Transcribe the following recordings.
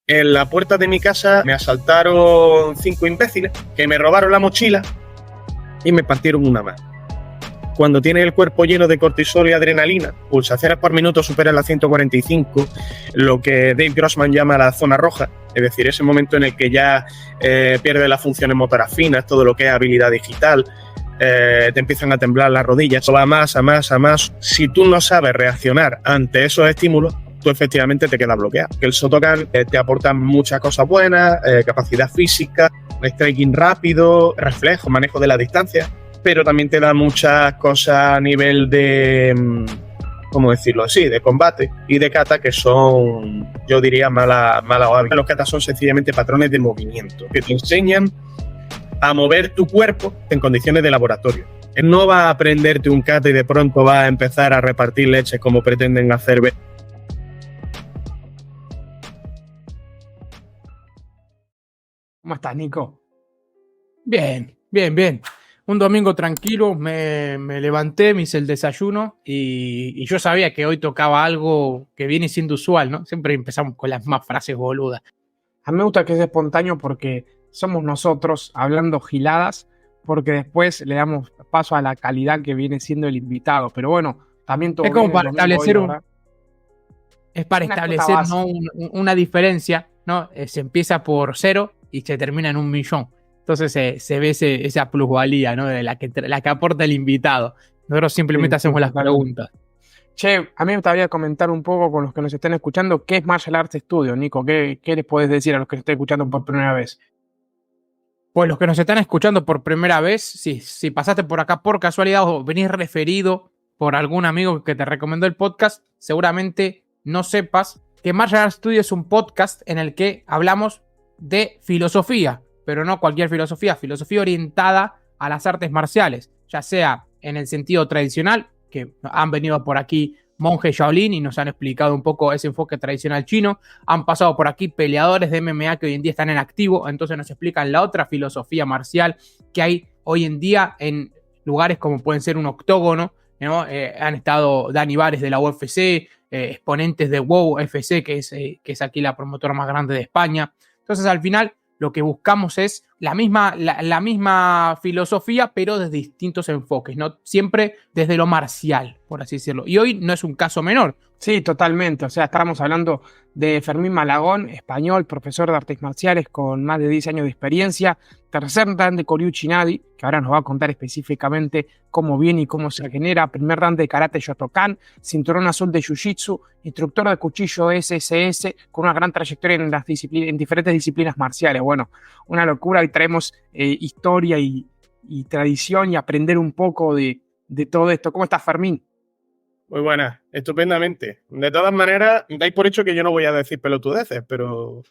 En la puerta de mi casa me asaltaron 5 imbéciles que me robaron la mochila y me partieron una mano. Cuando tienes el cuerpo lleno de cortisol y adrenalina, pulsaciones por minuto superan las 145, lo que Dave Grossman llama la zona roja, es decir, ese momento en el que ya pierdes las funciones motoras finas, todo lo que es habilidad digital, te empiezan a temblar las rodillas, eso va a más, a más, a más. Si tú no sabes reaccionar ante esos estímulos, tú efectivamente te quedas bloqueado. El Shotokan te aporta muchas cosas buenas, capacidad física, striking rápido, reflejo, manejo de la distancia, pero también te da muchas cosas a nivel de, ¿cómo decirlo así?, de combate y de kata que son, yo diría, malas o hábiles. Los katas son sencillamente patrones de movimiento que te enseñan a mover tu cuerpo en condiciones de laboratorio. No va a aprenderte un kata y de pronto va a empezar a repartir leches como pretenden hacer. ¿Cómo estás, Nico? Bien. Un domingo tranquilo, me levanté, me hice el desayuno y yo sabía que hoy tocaba algo que viene siendo usual, ¿no? Siempre empezamos con las mismas frases boludas. A mí me gusta que es espontáneo porque somos nosotros hablando giladas, porque después le damos paso a la calidad que viene siendo el invitado. Pero bueno, también todo Es como bien para el domingo establecer hoy, ¿verdad? Una establecer cuota ¿no? una diferencia, ¿no? Se empieza por 0 y se termina en 1.000.000. Entonces se ve esa plusvalía, ¿no? De la que aporta el invitado. Nosotros simplemente hacemos las preguntas. Che, a mí me gustaría comentar un poco con los que nos estén escuchando qué es Martial Arts Studio, Nico. ¿Qué les podés decir a los que nos estén escuchando por primera vez? Pues los que nos están escuchando por primera vez, si pasaste por acá por casualidad o venís referido por algún amigo que te recomendó el podcast, seguramente no sepas que Martial Arts Studio es un podcast en el que hablamos de filosofía, pero no cualquier filosofía orientada a las artes marciales, ya sea en el sentido tradicional, que han venido por aquí monjes Shaolin y nos han explicado un poco ese enfoque tradicional chino, han pasado por aquí peleadores de MMA que hoy en día están en activo, entonces nos explican la otra filosofía marcial que hay hoy en día en lugares como pueden ser un octógono, ¿no? Han estado Dani Vares de la UFC, exponentes de WOW FC, que es aquí la promotora más grande de España. Entonces al final lo que buscamos es la misma filosofía, pero desde distintos enfoques, ¿no? Siempre desde lo marcial, por así decirlo. Y hoy no es un caso menor. Sí, totalmente. O sea, estábamos hablando de Fermín Malagón, español, profesor de artes marciales con más de 10 años de experiencia, tercer dan de Koriuchi Nadi, que ahora nos va a contar específicamente cómo viene y cómo se genera, primer dan de Karate Shotokan, cinturón azul de Jiu-Jitsu, instructor de cuchillo SSS, con una gran trayectoria en diferentes disciplinas marciales. Bueno, una locura, y traemos historia y tradición y aprender un poco de todo esto. ¿Cómo estás, Fermín? Muy buena, estupendamente. De todas maneras, dais por hecho que yo no voy a decir pelotudeces, pero...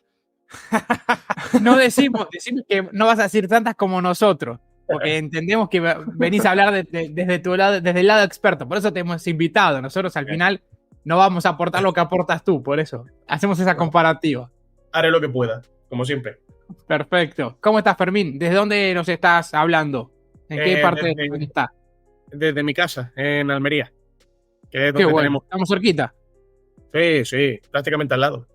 No decimos que no vas a decir tantas como nosotros, porque entendemos que venís a hablar desde tu lado, desde el lado experto, por eso te hemos invitado. Nosotros al final no vamos a aportar lo que aportas tú, por eso hacemos esa comparativa. Haré lo que pueda, como siempre. Perfecto. ¿Cómo estás, Fermín? ¿Desde dónde nos estás hablando? ¿En qué parte de España estás? Desde mi casa, en Almería. Que es Qué donde bueno, tenemos... estamos cerquita. Sí, prácticamente al lado.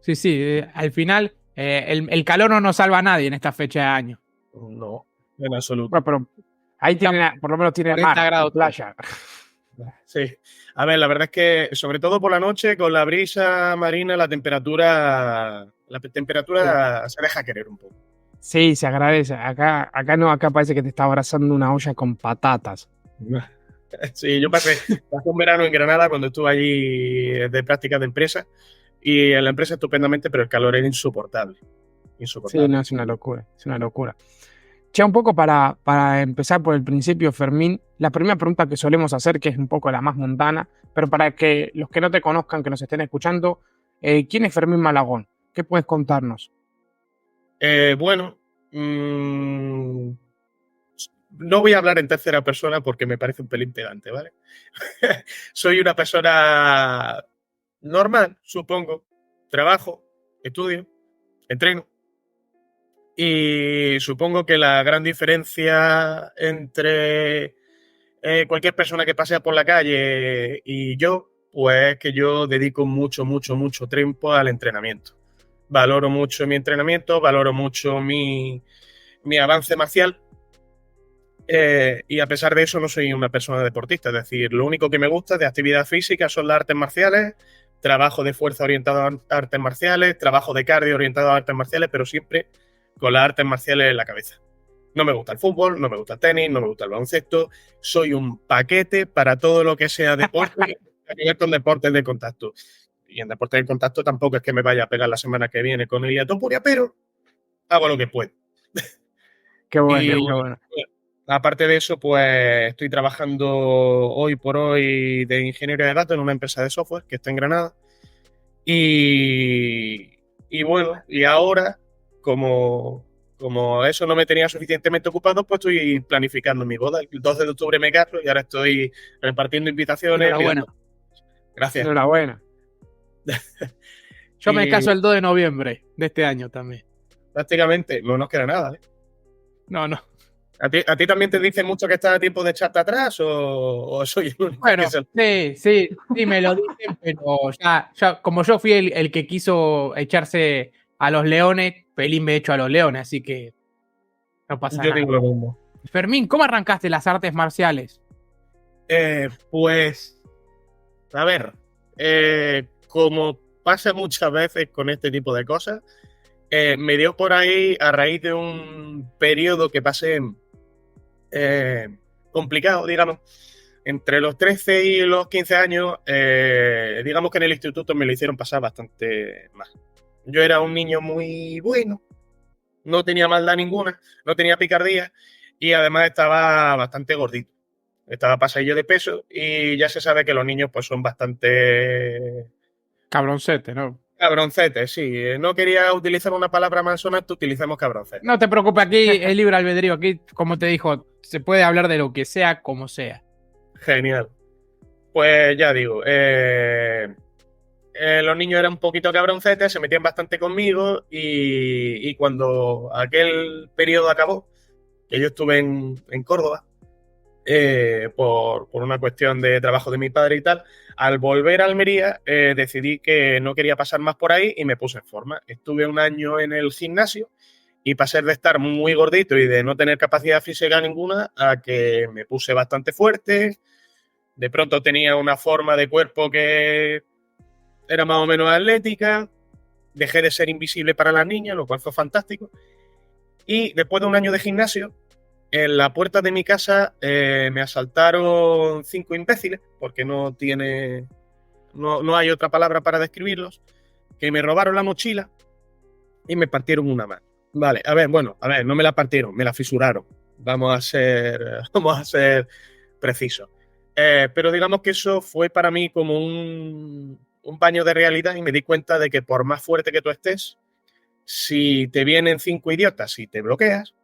Sí, al final el calor no nos salva a nadie en esta fecha de año. No, en absoluto. Bueno, pero ahí tienen, por lo menos tiene 40 mar, grados playa. Sí. A ver, la verdad es que, sobre todo por la noche, con la brisa marina, la temperatura se deja querer un poco. Sí, se agradece. Acá no, acá parece que te está abrazando una olla con patatas. Sí, yo pasé un verano en Granada cuando estuve allí de prácticas de empresa, y en la empresa estupendamente, pero el calor era insoportable. Sí, no, es una locura, es una locura. Che, un poco para empezar por el principio, Fermín, la primera pregunta que solemos hacer, que es un poco la más mundana, pero para que los que no te conozcan, que nos estén escuchando, ¿quién es Fermín Malagón? ¿Qué puedes contarnos? Bueno, no voy a hablar en tercera persona porque me parece un pelín pedante, ¿vale? Soy una persona normal, supongo. Trabajo, estudio, entreno. Y supongo que la gran diferencia entre cualquier persona que pasea por la calle y yo, pues es que yo dedico mucho tiempo al entrenamiento. valoro mucho mi entrenamiento, valoro mucho mi avance marcial. Y a pesar de eso no soy una persona deportista, es decir, lo único que me gusta de actividad física son las artes marciales, trabajo de fuerza orientado a artes marciales, trabajo de cardio orientado a artes marciales, pero siempre con las artes marciales en la cabeza. No me gusta el fútbol, no me gusta el tenis, no me gusta el baloncesto, soy un paquete para todo lo que sea deporte, a ver con deportes de contacto. Y en deportes de contacto tampoco es que me vaya a pegar la semana que viene con el Topuria, pero hago lo que puedo. Qué bueno, Y qué bueno. aparte de eso, pues estoy trabajando hoy por hoy de ingeniero de datos en una empresa de software que está en Granada. Y bueno, y ahora, como eso no me tenía suficientemente ocupado, pues estoy planificando mi boda. El 12 de octubre me caso y ahora estoy repartiendo invitaciones. Enhorabuena. Gracias. Enhorabuena. Yo me caso el 2 de noviembre de este año también. Prácticamente no nos queda nada, ¿eh? No. ¿A ti también te dicen mucho que estás a tiempo de echarte atrás o soy el único Bueno, que sí, me lo dicen, pero ya como yo fui el que quiso echarse a los leones, Pelín me echó a los leones, así que no pasa Yo nada. digo lo mismo. Fermín, ¿cómo arrancaste las artes marciales? Pues, a ver, como pasa muchas veces con este tipo de cosas, me dio por ahí a raíz de un periodo que pasé complicado, digamos. Entre los 13 y los 15 años, digamos que en el instituto me lo hicieron pasar bastante mal. Yo era un niño muy bueno, no tenía maldad ninguna, no tenía picardía y además estaba bastante gordito. Estaba pasadillo de peso y ya se sabe que los niños pues son bastante Cabroncete, ¿no? cabroncetes, sí. No quería utilizar una palabra más sonante, utilizamos cabroncetes. No te preocupes, aquí es libre albedrío, aquí, como te dijo, se puede hablar de lo que sea, como sea. Genial. Pues ya digo, los niños eran un poquito cabroncetes, se metían bastante conmigo y cuando aquel periodo acabó, que yo estuve en Córdoba, por una cuestión de trabajo de mi padre y tal, al volver a Almería decidí que no quería pasar más por ahí y me puse en forma. Estuve un año en el gimnasio y pasé de estar muy gordito y de no tener capacidad física ninguna a que me puse bastante fuerte. De pronto tenía una forma de cuerpo que era más o menos atlética. Dejé de ser invisible para las niñas, lo cual fue fantástico. Y después de un año de gimnasio, en la puerta de mi casa me asaltaron 5 imbéciles, porque no hay otra palabra para describirlos, que me robaron la mochila y me partieron una mano. Vale, a ver, no me la partieron, me la fisuraron. Vamos a ser precisos. Pero digamos que eso fue para mí como un baño de realidad y me di cuenta de que por más fuerte que tú estés, si te vienen 5 idiotas y te bloqueas,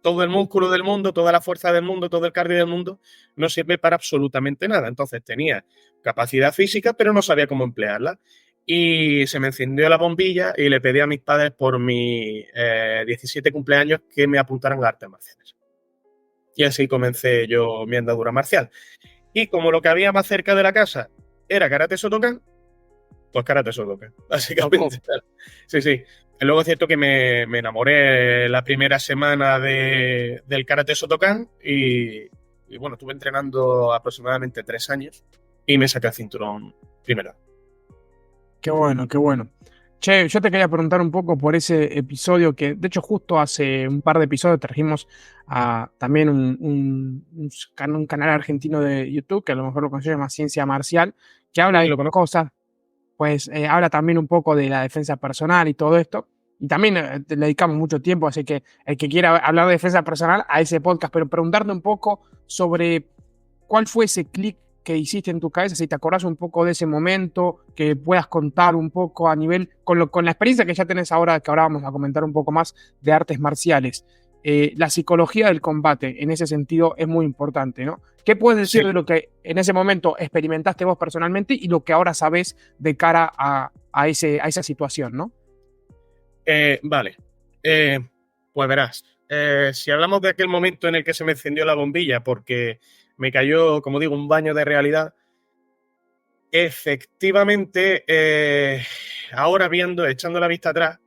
todo el músculo del mundo, toda la fuerza del mundo, todo el cardio del mundo no sirve para absolutamente nada. Entonces tenía capacidad física, pero no sabía cómo emplearla. Y se me encendió la bombilla y le pedí a mis padres por mi 17 cumpleaños que me apuntaran a artes marciales. Y así comencé yo mi andadura marcial. Y como lo que había más cerca de la casa era Karate Shotokan, pues Karate Shotokan, básicamente. Sí, sí. Y luego es cierto que me enamoré la primera semana del Karate Shotokan y bueno, estuve entrenando aproximadamente 3 años y me saqué el cinturón primero. Qué bueno, qué bueno. Che, yo te quería preguntar un poco por ese episodio que, de hecho, justo hace un par de episodios trajimos a también un canal argentino de YouTube, que a lo mejor lo conoces, se llama Ciencia Marcial, que habla Sí, de lo conozco. cosas, pues habla también un poco de la defensa personal y todo esto. Y también le dedicamos mucho tiempo, así que el que quiera hablar de defensa personal, a ese podcast, pero preguntarte un poco sobre cuál fue ese clic que hiciste en tu cabeza, si te acordás un poco de ese momento, que puedas contar un poco a nivel, con la experiencia que ya tenés ahora, que ahora vamos a comentar un poco más de artes marciales. La psicología del combate, en ese sentido, es muy importante, ¿no? ¿Qué puedes decir Sí. de lo que en ese momento experimentaste vos personalmente y lo que ahora sabés de cara a esa situación, ¿no? Vale. Pues verás, si hablamos de aquel momento en el que se me encendió la bombilla porque me cayó, como digo, un baño de realidad, efectivamente, ahora echando la vista atrás,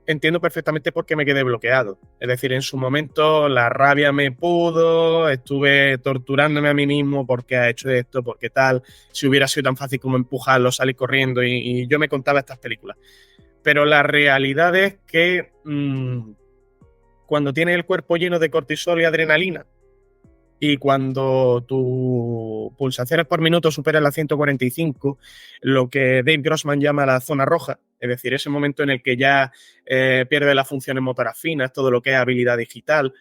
entiendo perfectamente por qué me quedé bloqueado. Es decir, en su momento la rabia me pudo, estuve torturándome a mí mismo porque ha hecho esto, porque tal, si hubiera sido tan fácil como empujarlo, salir corriendo y yo me contaba estas películas. Pero la realidad es que cuando tienes el cuerpo lleno de cortisol y adrenalina y cuando tus pulsaciones por minuto superan las 145, lo que Dave Grossman llama la zona roja, es decir, ese momento en el que ya pierdes las funciones motoras finas, todo lo que es habilidad digital,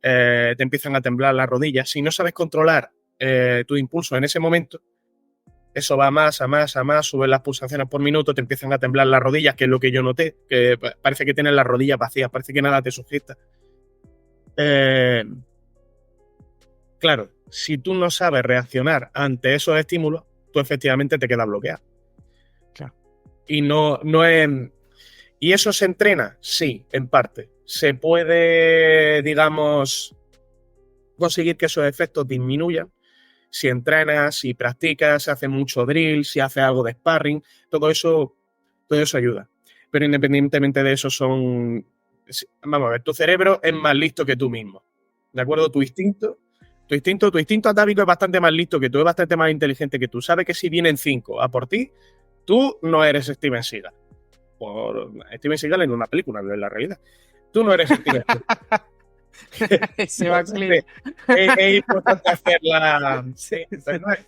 te empiezan a temblar las rodillas. Si no sabes controlar tu impulso en ese momento, eso va a más, suben las pulsaciones por minuto, te empiezan a temblar las rodillas, que es lo que yo noté, que parece que tienes las rodillas vacías, parece que nada te sujeta. Claro, si tú no sabes reaccionar ante esos estímulos, tú efectivamente te quedas bloqueado. Claro. Y no es... ¿Y eso se entrena? Sí, en parte. Se puede, digamos, conseguir que esos efectos disminuyan. Si entrenas, si practicas, si haces mucho drill, si haces algo de sparring, todo eso ayuda. Pero independientemente de eso vamos a ver, tu cerebro es más listo que tú mismo. ¿De acuerdo? Tu instinto atávico es bastante más listo que tú, es bastante más inteligente que tú. Sabe que si vienen 5 a por ti, tú no eres Steven Seagal. Steven Seagal en una película, no en la realidad. Tú no eres Steven Seagal. Se va a es importante hacerla. Sí,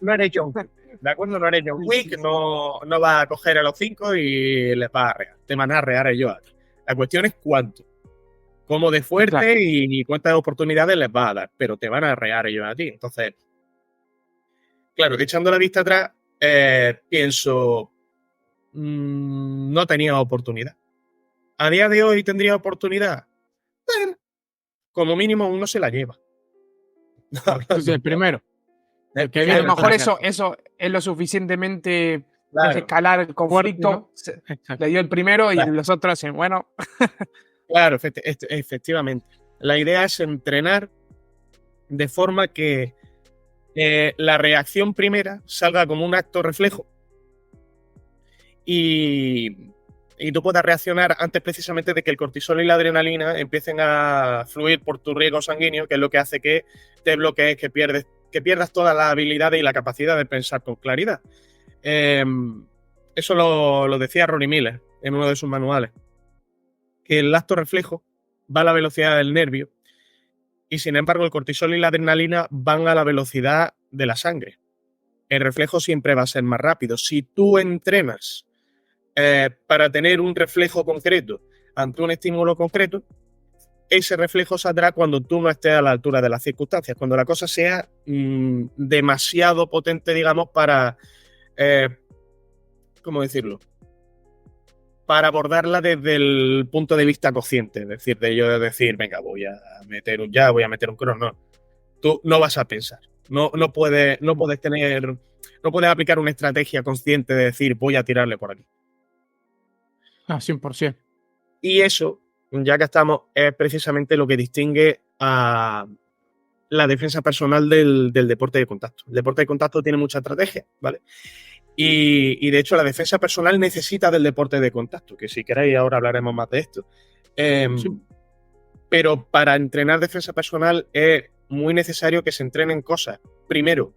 no eres John Wick, ¿de acuerdo? No eres John Wick, no vas a coger a los 5 y les vas a arrear. Te van a arrear ellos a ti. La cuestión es cuánto. Cómo de fuerte, claro, y cuántas oportunidades les va a dar, pero te van a arrear ellos a ti. Entonces, claro, echando la vista atrás, pienso, no tenía oportunidad. ¿A día de hoy tendría oportunidad? Bueno, como mínimo uno se la lleva. Entonces, el primero. A lo mejor eso es lo suficientemente, claro, escalar el conflicto. Fuerte, ¿no? Le dio el primero, claro, y los otros hacen, bueno... Claro, efectivamente. La idea es entrenar de forma que la reacción primera salga como un acto reflejo y tú puedas reaccionar antes precisamente de que el cortisol y la adrenalina empiecen a fluir por tu riego sanguíneo, que es lo que hace que te bloquees, que pierdas todas las habilidades y la capacidad de pensar con claridad. Eso lo decía Ronnie Miller en uno de sus manuales. Que el acto reflejo va a la velocidad del nervio y sin embargo el cortisol y la adrenalina van a la velocidad de la sangre. El reflejo siempre va a ser más rápido. Si tú entrenas para tener un reflejo concreto ante un estímulo concreto, ese reflejo saldrá cuando tú no estés a la altura de las circunstancias, cuando la cosa sea demasiado potente, digamos, para... ¿cómo decirlo? Para abordarla desde el punto de vista consciente, es decir, de yo decir, venga, voy a meter un cross, no. Tú no vas a pensar, no puedes aplicar una estrategia consciente de decir, voy a tirarle por aquí. 100%. Y eso, ya que estamos, es precisamente lo que distingue a la defensa personal del deporte de contacto. El deporte de contacto tiene mucha estrategia, ¿vale? Y de hecho la defensa personal necesita del deporte de contacto, que si queréis ahora hablaremos más de esto. Sí. Pero para entrenar defensa personal es muy necesario que se entrenen cosas. Primero,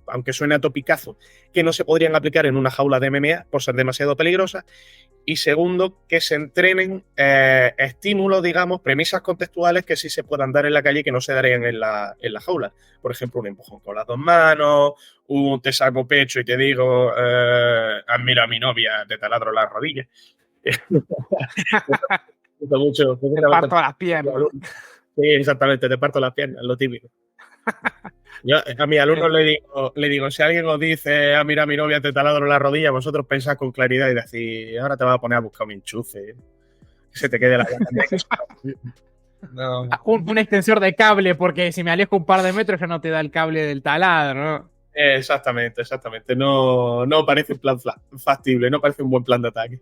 aunque suene a topicazo, que no se podrían aplicar en una jaula de MMA por ser demasiado peligrosas. Y segundo, que se entrenen estímulos, digamos, premisas contextuales que sí se puedan dar en la calle y que no se darían en la jaula. Por ejemplo, un empujón con las 2 manos, un te saco pecho y te digo, admira a mi novia, te taladro las rodillas. Mucho, te parto las piernas. Sí, exactamente, te parto las piernas, lo típico. Yo a mis alumnos le digo, si alguien os dice, mira a mi novia, te taladro la rodilla, vosotros pensáis con claridad y decís, ahora te vas a poner a buscar un enchufe, que se te quede la gana. No. Un extensor de cable, porque si me alejo un par de metros ya no te da el cable del taladro, ¿no? Exactamente. No parece un plan factible, no parece un buen plan de ataque.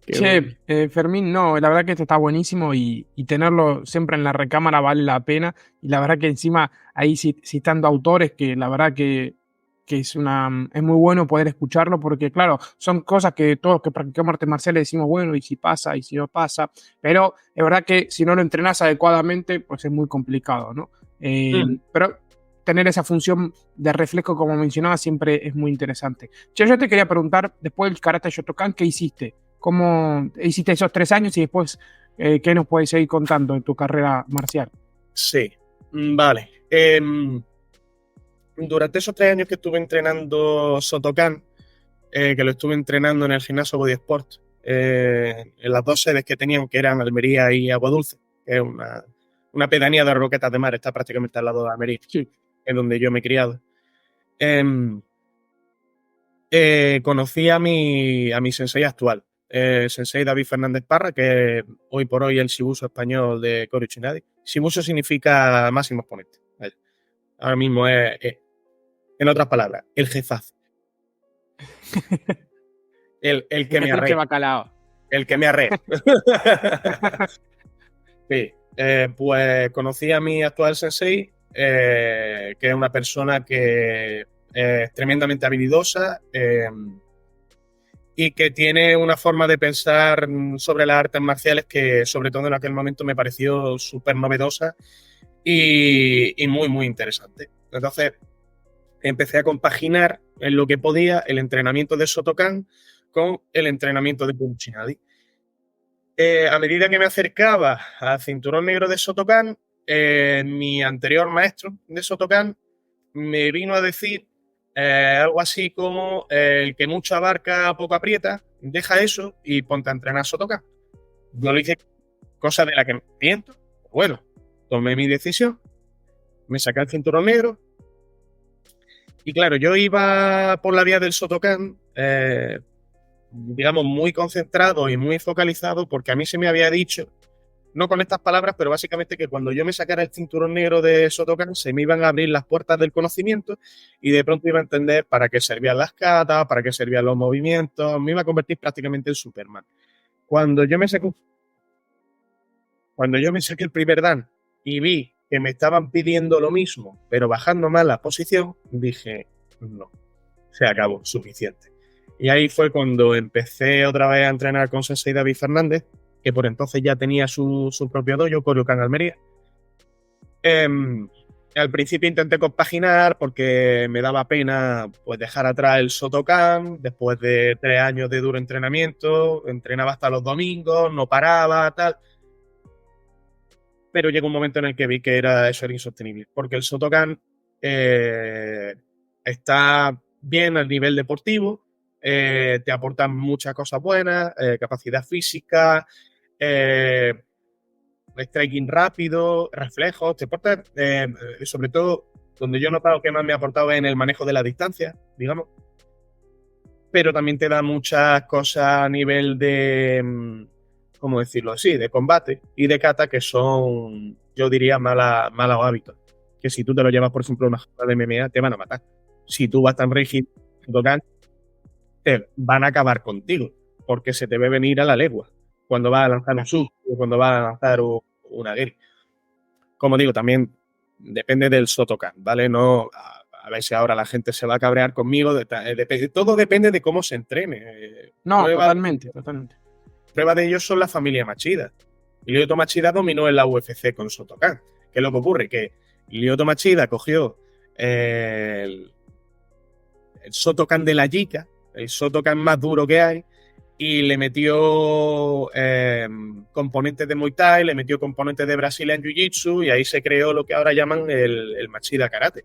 Che, Fermín, no, la verdad que esto está buenísimo y tenerlo siempre en la recámara vale la pena. Y la verdad que encima ahí sí están autores que la verdad que que es muy bueno poder escucharlo porque, claro, son cosas que todos que practicamos artes marciales decimos, bueno, y si pasa, y si no pasa, pero es verdad que si no lo entrenás adecuadamente, pues es muy complicado, ¿no? Pero tener esa función de reflejo, como mencionaba, siempre es muy interesante. Che, yo te quería preguntar, después del Karate Shotokan, ¿qué hiciste? ¿Cómo hiciste esos 3 años y después qué nos puedes seguir contando en tu carrera marcial? Sí, vale. Durante esos 3 años que estuve entrenando Shotokan, que lo estuve entrenando en el gimnasio Body Sport, en las 2 sedes que tenían, que eran Almería y Aguadulce, que es una pedanía de Roquetas de Mar, está prácticamente al lado de Almería, Sí. en donde yo me he criado. Conocí a mi sensei actual, el sensei David Fernández Parra, que es hoy por hoy el Shibuso español de Kyoryu Tsunade. Shibuso significa máximo exponente. Vaya. Ahora mismo es, en otras palabras, el jefazo. El que me arre. Bacalao. El que me arre. Sí. Pues conocí a mi actual sensei, que es una persona que es tremendamente habilidosa y que tiene una forma de pensar sobre las artes marciales que, sobre todo en aquel momento, me pareció súper novedosa y muy, muy interesante. Entonces, empecé a compaginar en lo que podía el entrenamiento de Shotokan con el entrenamiento de Kyoryu Tsunade. A medida que me acercaba al cinturón negro de Shotokan, mi anterior maestro de Shotokan me vino a decir algo así como el que mucho abarca, poco aprieta, deja eso y ponte a entrenar Shotokan. Yo lo hice, cosa de la que me arrepiento. Bueno, tomé mi decisión, me saqué el cinturón negro y claro, yo iba por la vía del Shotokan, digamos, muy concentrado y muy focalizado porque a mí se me había dicho, no con estas palabras, pero básicamente que cuando yo me sacara el cinturón negro de Shotokan se me iban a abrir las puertas del conocimiento y de pronto iba a entender para qué servían las katas, para qué servían los movimientos, me iba a convertir prácticamente en Superman. Cuando yo me saqué el primer dan y vi que me estaban pidiendo lo mismo, pero bajando más la posición, dije, no, se acabó, suficiente. Y ahí fue cuando empecé otra vez a entrenar con Sensei David Fernández, que por entonces ya tenía su propio dojo, Koryokan Almería. Al principio intenté compaginar porque me daba pena pues, dejar atrás el Shotokan. Después de 3 años de duro entrenamiento, entrenaba hasta los domingos, no paraba, tal. Pero llegó un momento en el que vi que eso era insostenible, porque el Shotokan está bien al nivel deportivo, te aportan muchas cosas buenas, capacidad física, striking rápido, reflejos, te aporta, sobre todo, donde yo he notado que más me ha aportado es en el manejo de la distancia, digamos, pero también te da muchas cosas a nivel de, ¿cómo decirlo así?, de combate y de kata que son, yo diría, malos hábitos. Que si tú te lo llevas, por ejemplo, a una jugada de MMA, te van a matar. Si tú vas tan rígido, te van a acabar contigo, porque se te ve venir a la legua cuando vas a lanzar un sub o cuando vas a lanzar una guerra. Como digo, también depende del Shotokan, ¿vale? No, a ver si ahora la gente se va a cabrear conmigo. Todo depende de cómo se entrene. No, totalmente. Prueba de ello son la familia Machida. Lyoto Machida dominó en la UFC con Shotokan. ¿Qué es lo que ocurre? Que Lyoto Machida cogió el Shotokan de la Yika, el Shotokan más duro que hay, y le metió componentes de Muay Thai, le metió componentes de Brazilian Jiu-Jitsu y ahí se creó lo que ahora llaman el Machida Karate,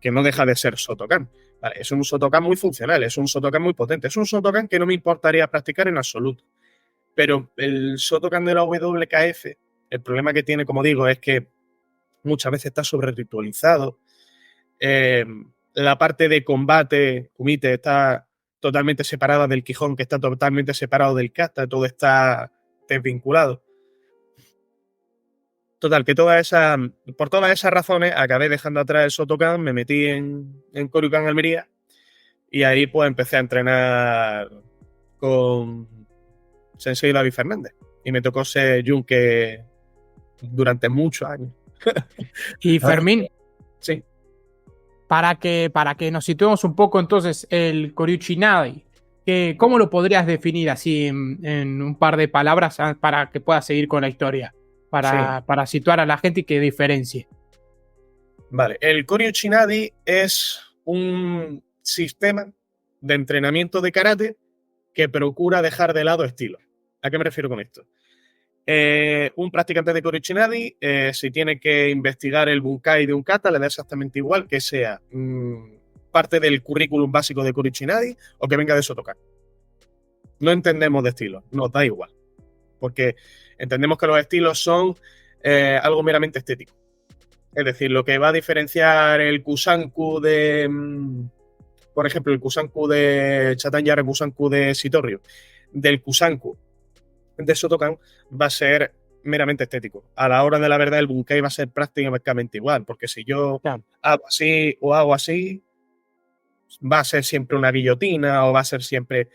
que no deja de ser Shotokan. Vale, es un Shotokan muy funcional, es un Shotokan muy potente, es un Shotokan que no me importaría practicar en absoluto. Pero el Shotokan de la WKF, el problema que tiene, como digo, es que muchas veces está sobre-ritualizado. La parte de combate, kumite, está totalmente separada del Quijón, que está totalmente separado del kata, todo está desvinculado. Total, que por todas esas razones acabé dejando atrás el Shotokan, me metí en Koryokan Almería y ahí pues empecé a entrenar con Sensei David Fernández y me tocó ser yunque durante muchos años. Y Fermín, sí. para que nos situemos un poco, entonces, el Koryuchinadi, ¿cómo lo podrías definir así en un par de palabras para que puedas seguir con la historia? Para situar a la gente y que diferencie. Vale, el Koryuchinadi es un sistema de entrenamiento de karate que procura dejar de lado estilos. ¿A qué me refiero con esto? Un practicante de Koryuchinadi, si tiene que investigar el bunkai de un kata, le da exactamente igual que sea parte del currículum básico de Koryuchinadi o que venga de Shotokan. No entendemos de estilos, nos da igual. Porque entendemos que los estilos son algo meramente estético. Es decir, lo que va a diferenciar el Kusanku de, por ejemplo, el Kusanku de Chatanyara, el Kusanku de Shitoryu, del Kusanku de Shotokan, va a ser meramente estético. A la hora de la verdad, el bunkai va a ser prácticamente igual, porque si yo hago así o hago así, va a ser siempre una guillotina o va a ser siempre...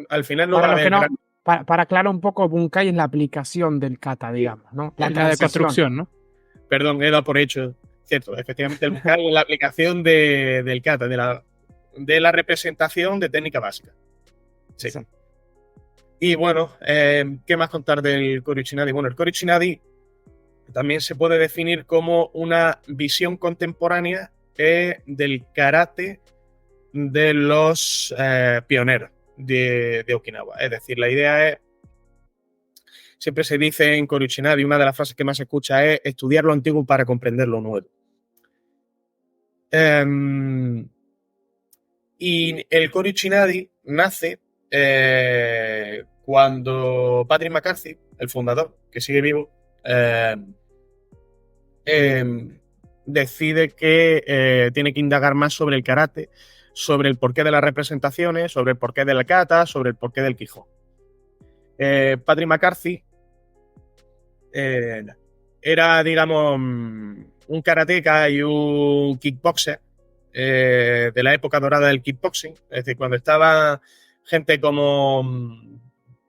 Al final no va a haber... Para aclarar un poco, bunkai es la aplicación del kata, digamos, ¿no? La de construcción, ¿no? Perdón, he dado por hecho. Cierto, efectivamente, el bunkai es la aplicación del kata, de la representación de técnica básica. Sí. Y bueno, ¿qué más contar del Koryuchinadi? Bueno, el Koryuchinadi también se puede definir como una visión contemporánea del karate de los pioneros de Okinawa. Es decir, la idea es, siempre se dice en Koryuchinadi, una de las frases que más se escucha es estudiar lo antiguo para comprender lo nuevo. Y el Koryuchinadi nace cuando Patrick McCarthy, el fundador, que sigue vivo, decide que tiene que indagar más sobre el karate, sobre el porqué de las representaciones, sobre el porqué del kata, sobre el porqué del Kihon. Patrick McCarthy era, digamos, un karateka y un kickboxer de la época dorada del kickboxing. Es decir, cuando estaba gente como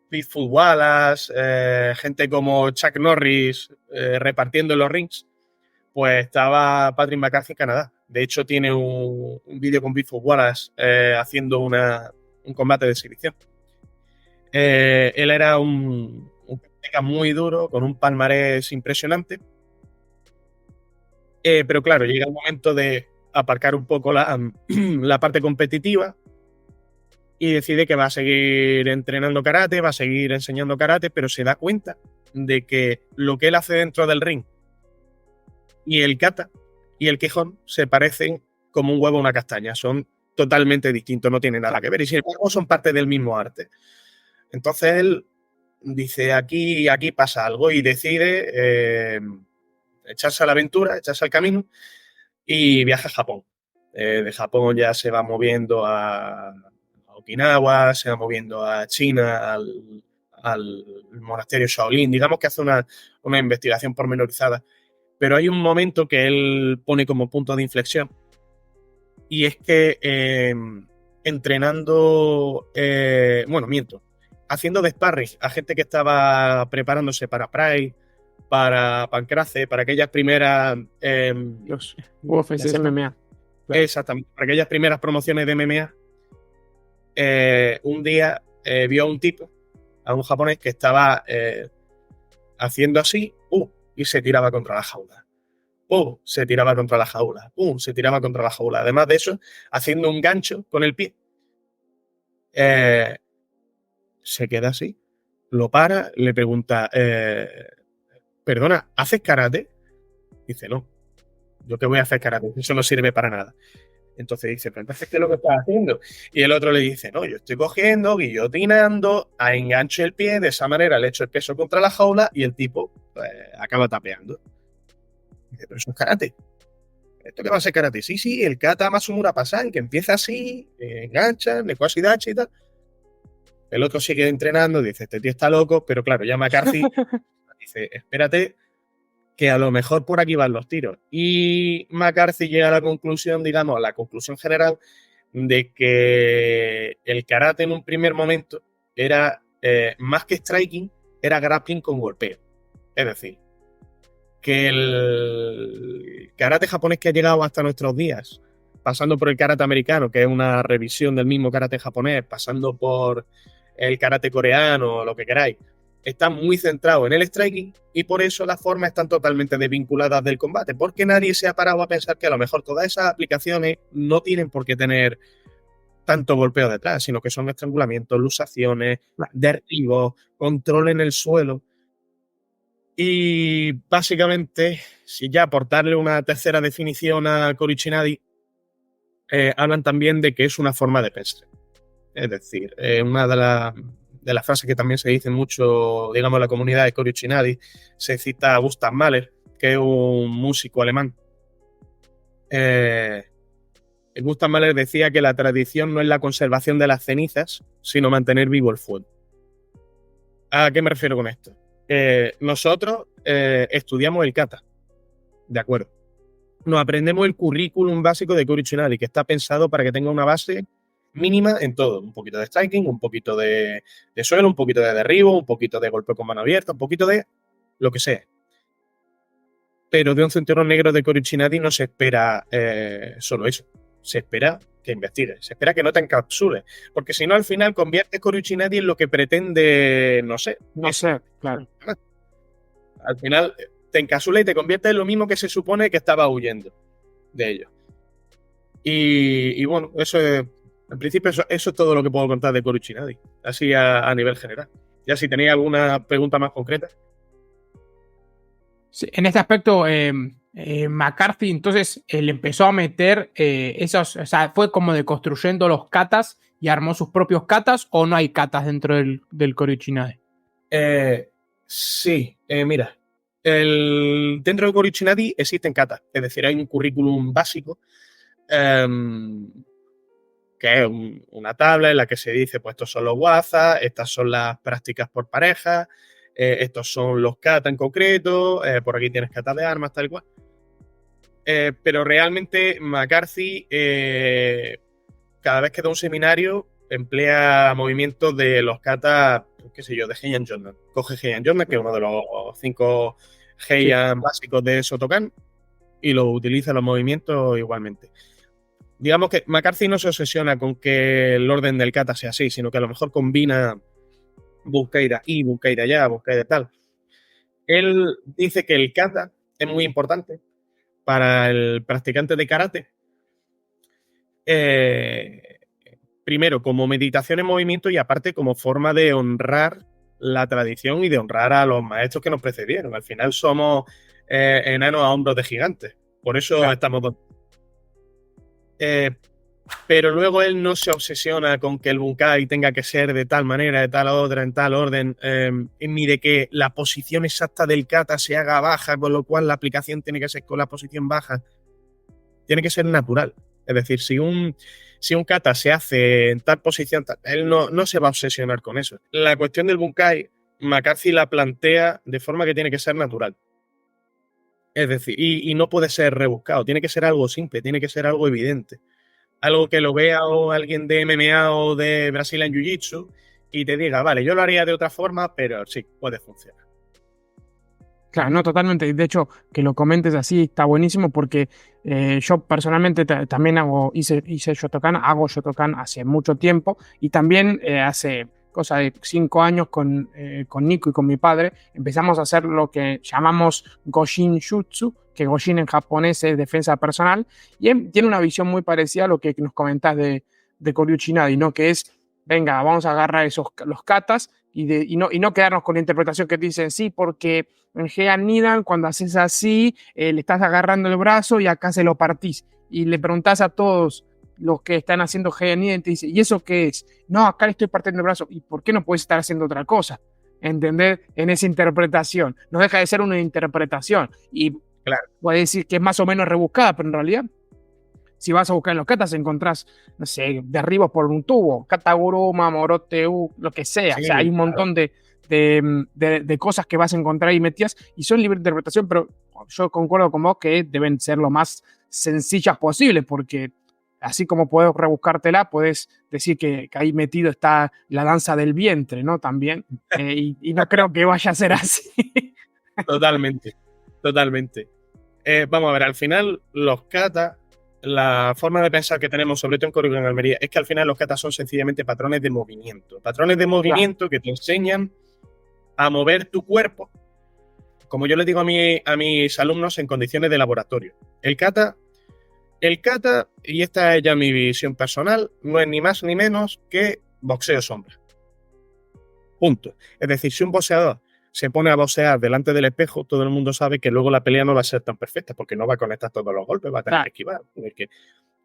Pitbull Wallace, gente como Chuck Norris repartiendo en los rings, pues estaba Patrick McCarthy en Canadá. De hecho, tiene un vídeo con Pitbull Wallace haciendo un combate de exhibición. Él era un karateka muy duro, con un palmarés impresionante. Pero claro, llega el momento de aparcar un poco la parte competitiva y decide que va a seguir entrenando karate, va a seguir enseñando karate, pero se da cuenta de que lo que él hace dentro del ring y el kata y el Kihon se parecen como un huevo a una castaña, son totalmente distintos, no tienen nada que ver y sin embargo son parte del mismo arte. Entonces él dice, aquí pasa algo y decide echarse a la aventura, echarse al camino y viaja a Japón. De Japón ya se va moviendo a Okinawa, se va moviendo a China, al monasterio Shaolin. Digamos que hace una investigación pormenorizada. Pero hay un momento que él pone como punto de inflexión y es que entrenando, haciendo de sparring a gente que estaba preparándose para Pride, para Pancrace, para aquellas primeras los UFC, MMA. Exactamente, para aquellas primeras promociones de MMA, un día vio a un tipo, a un japonés que estaba haciendo así, y se tiraba contra la jaula. Se tiraba contra la jaula. Se tiraba contra la jaula. Además de eso, haciendo un gancho con el pie. Se queda así, lo para, le pregunta, perdona, ¿haces karate? Dice, no, ¿yo qué voy a hacer karate? Eso no sirve para nada. Entonces dice, pero entonces, ¿qué es lo que estás haciendo? Y el otro le dice, no, yo estoy cogiendo, guillotinando, engancho el pie, de esa manera le echo el peso contra la jaula y el tipo acaba tapeando. Dice, pero eso es karate. ¿Esto qué va a ser karate? Sí, el kata Masumura Pasan, que empieza así, engancha, Nekoshi Dachi y tal. El otro sigue entrenando, dice, este tío está loco, pero claro, ya McCarthy dice, espérate, que a lo mejor por aquí van los tiros. Y McCarthy llega a la conclusión, digamos, a la conclusión general de que el karate en un primer momento era, más que striking, era grappling con golpeo. Es decir, que el karate japonés que ha llegado hasta nuestros días pasando por el karate americano, que es una revisión del mismo karate japonés, pasando por el karate coreano, lo que queráis, está muy centrado en el striking y por eso las formas están totalmente desvinculadas del combate, porque nadie se ha parado a pensar que a lo mejor todas esas aplicaciones no tienen por qué tener tanto golpeo detrás, sino que son estrangulamientos, luxaciones, derribos, control en el suelo. Y básicamente, si ya por darle una tercera definición a Korichinadi, hablan también de que es una forma de pensar. Es decir, una de las frases que también se dice mucho, digamos, en la comunidad de Korichinadi, se cita a Gustav Mahler, que es un músico alemán. Gustav Mahler decía que la tradición no es la conservación de las cenizas, sino mantener vivo el fuego. ¿A qué me refiero con esto? Nosotros estudiamos el kata, ¿de acuerdo? Nos aprendemos el currículum básico de Korichinadi, que está pensado para que tenga una base mínima en todo. Un poquito de striking, un poquito de suelo, un poquito de derribo, un poquito de golpe con mano abierta, un poquito de lo que sea. Pero de un cinturón negro de Korichinadi no se espera solo eso. Se espera que investigues, se espera que no te encapsules. Porque si no, al final conviertes Korichinadi en lo que pretende, no sé. No sé, claro. Al final te encapsula y te convierte en lo mismo que se supone que estaba huyendo de ello. Y bueno, eso es, en principio eso es todo lo que puedo contar de Korichinadi, así a nivel general. Ya si tenéis alguna pregunta más concreta. Sí, en este aspecto, McCarthy entonces le empezó a meter esos, o sea, fue como deconstruyendo los katas y armó sus propios katas, ¿o no hay katas dentro del Korichinadi? Sí, mira, dentro de Korichinadi existen katas, es decir, hay un currículum básico que es una tabla en la que se dice, pues estos son los wazas, estas son las prácticas por pareja, estos son los kata en concreto, por aquí tienes kata de armas, tal cual. Pero realmente McCarthy, cada vez que da un seminario, emplea movimientos de los katas, qué sé yo, de Heian Jordan. Coge Heian Jordan, que es uno de los 5 Heian básicos de Shotokan, y lo utiliza en los movimientos igualmente. Digamos que McCarthy no se obsesiona con que el orden del kata sea así, sino que a lo mejor combina Bunkai-da y Bunkai-da ya, Bunkai-da tal. Él dice que el kata es muy importante para el practicante de karate. Primero, como meditación en movimiento y aparte como forma de honrar la tradición y de honrar a los maestros que nos precedieron. Al final somos enanos a hombros de gigantes. Por eso estamos donde. Pero luego él no se obsesiona con que el bunkai tenga que ser de tal manera, de tal otra, en tal orden, ni de que la posición exacta del kata se haga baja, con lo cual la aplicación tiene que ser con la posición baja. Tiene que ser natural. Es decir, si un kata se hace en tal posición, él no se va a obsesionar con eso. La cuestión del bunkai, McCarthy la plantea de forma que tiene que ser natural. Es decir, y no puede ser rebuscado, tiene que ser algo simple, tiene que ser algo evidente. Algo que lo vea o alguien de MMA o de Brazilian Jiu-Jitsu y te diga, vale, yo lo haría de otra forma, pero sí, puede funcionar. Claro, no, totalmente. De hecho, que lo comentes así está buenísimo porque yo personalmente también hice Shotokan, hago Shotokan hace mucho tiempo y también hace cosa de 5 años con Nico y con mi padre empezamos a hacer lo que llamamos Goshin Jutsu, que Goshin en japonés es defensa personal, y tiene una visión muy parecida a lo que nos comentás de Koryu-Chinadi, ¿no? Que es, venga, vamos a agarrar los katas y no quedarnos con la interpretación que te dicen, sí, porque en Heian Nidan, cuando haces así, le estás agarrando el brazo y acá se lo partís. Y le preguntás a todos los que están haciendo Heian Nidan y te dicen, ¿y eso qué es? No, acá le estoy partiendo el brazo. ¿Y por qué no puedes estar haciendo otra cosa? ¿Entender? En esa interpretación. No deja de ser una interpretación. Y claro, puede decir que es más o menos rebuscada, pero en realidad, si vas a buscar en los katas, encontrás, no sé, derribos por un tubo, kataguruma, moroteu, lo que sea. Sí, o sea, hay un montón de cosas que vas a encontrar ahí metidas y son libre de interpretación, pero yo concuerdo con vos que deben ser lo más sencillas posible, porque así como puedes rebuscártela, puedes decir que ahí metido está la danza del vientre, ¿no? También. Y no creo que vaya a ser así. Totalmente. Vamos a ver, al final los katas la forma de pensar que tenemos, sobre todo en Coruca en Almería, es que al final los katas son sencillamente patrones de movimiento. Patrones de movimiento que te enseñan a mover tu cuerpo, como yo les digo a mis alumnos en condiciones de laboratorio. El kata, y esta es ya mi visión personal, no es ni más ni menos que boxeo sombra. Punto. Es decir, si un boxeador se pone a boxear delante del espejo, todo el mundo sabe que luego la pelea no va a ser tan perfecta, porque no va a conectar todos los golpes, va a tener que esquivar.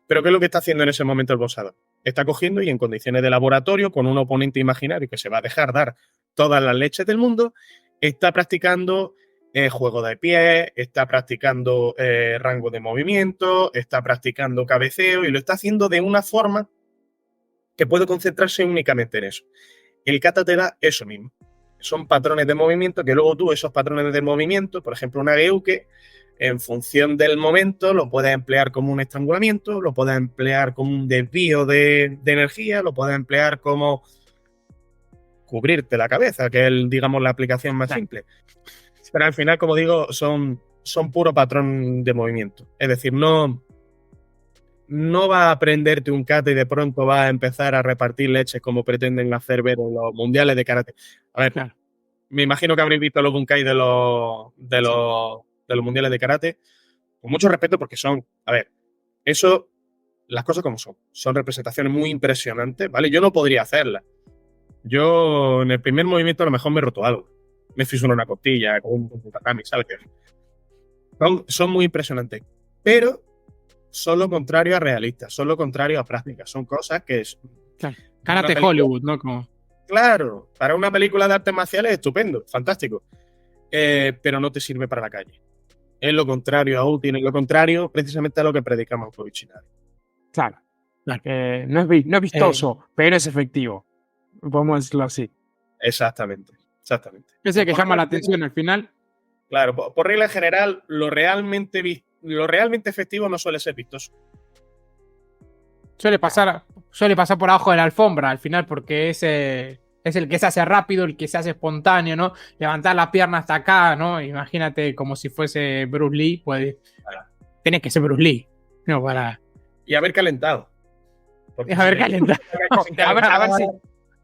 Pero ¿qué es lo que está haciendo en ese momento el boxeador? Está cogiendo y en condiciones de laboratorio, con un oponente imaginario que se va a dejar dar todas las leches del mundo, está practicando juego de pie, está practicando rango de movimiento, está practicando cabeceo y lo está haciendo de una forma que puede concentrarse únicamente en eso. El kata te da eso mismo. Son patrones de movimiento que luego tú, esos patrones de movimiento, por ejemplo, una geuke, en función del momento, lo puedes emplear como un estrangulamiento, lo puedes emplear como un desvío de energía, lo puedes emplear como cubrirte la cabeza, que es, digamos, la aplicación más simple. Pero al final, como digo, son puro patrón de movimiento. Es decir, no vas a aprenderte un kata y de pronto vas a empezar a repartir leches como pretenden hacer ver en los mundiales de karate. A ver, claro. Me imagino que habréis visto los bunkai de los mundiales de karate. Con mucho respeto porque son, a ver, eso, las cosas como son. Son representaciones muy impresionantes, ¿vale? Yo no podría hacerlas. Yo en el primer movimiento a lo mejor me he roto algo. Me fisuró una costilla con un tatami, ¿sabes? Son muy impresionantes. Pero son lo contrario a realistas, son lo contrario a prácticas. Son cosas que es... Claro. Karate Hollywood, ¿no? Como... Claro, para una película de artes marciales es estupendo, fantástico. Pero no te sirve para la calle. Es lo contrario a útil, es lo contrario precisamente a lo que predicamos en Koichinari. Claro. No es vistoso, pero es efectivo. Podemos decirlo así. Exactamente. Es el que llama la atención al final. Claro, por regla general, lo realmente efectivo no suele ser vistoso. Suele pasar por abajo de la alfombra al final, porque es el que se hace rápido, el que se hace espontáneo, ¿no? Levantar la pierna hasta acá, ¿no? Imagínate como si fuese Bruce Lee, pues tenés que ser Bruce Lee, ¿no? Y haber calentado.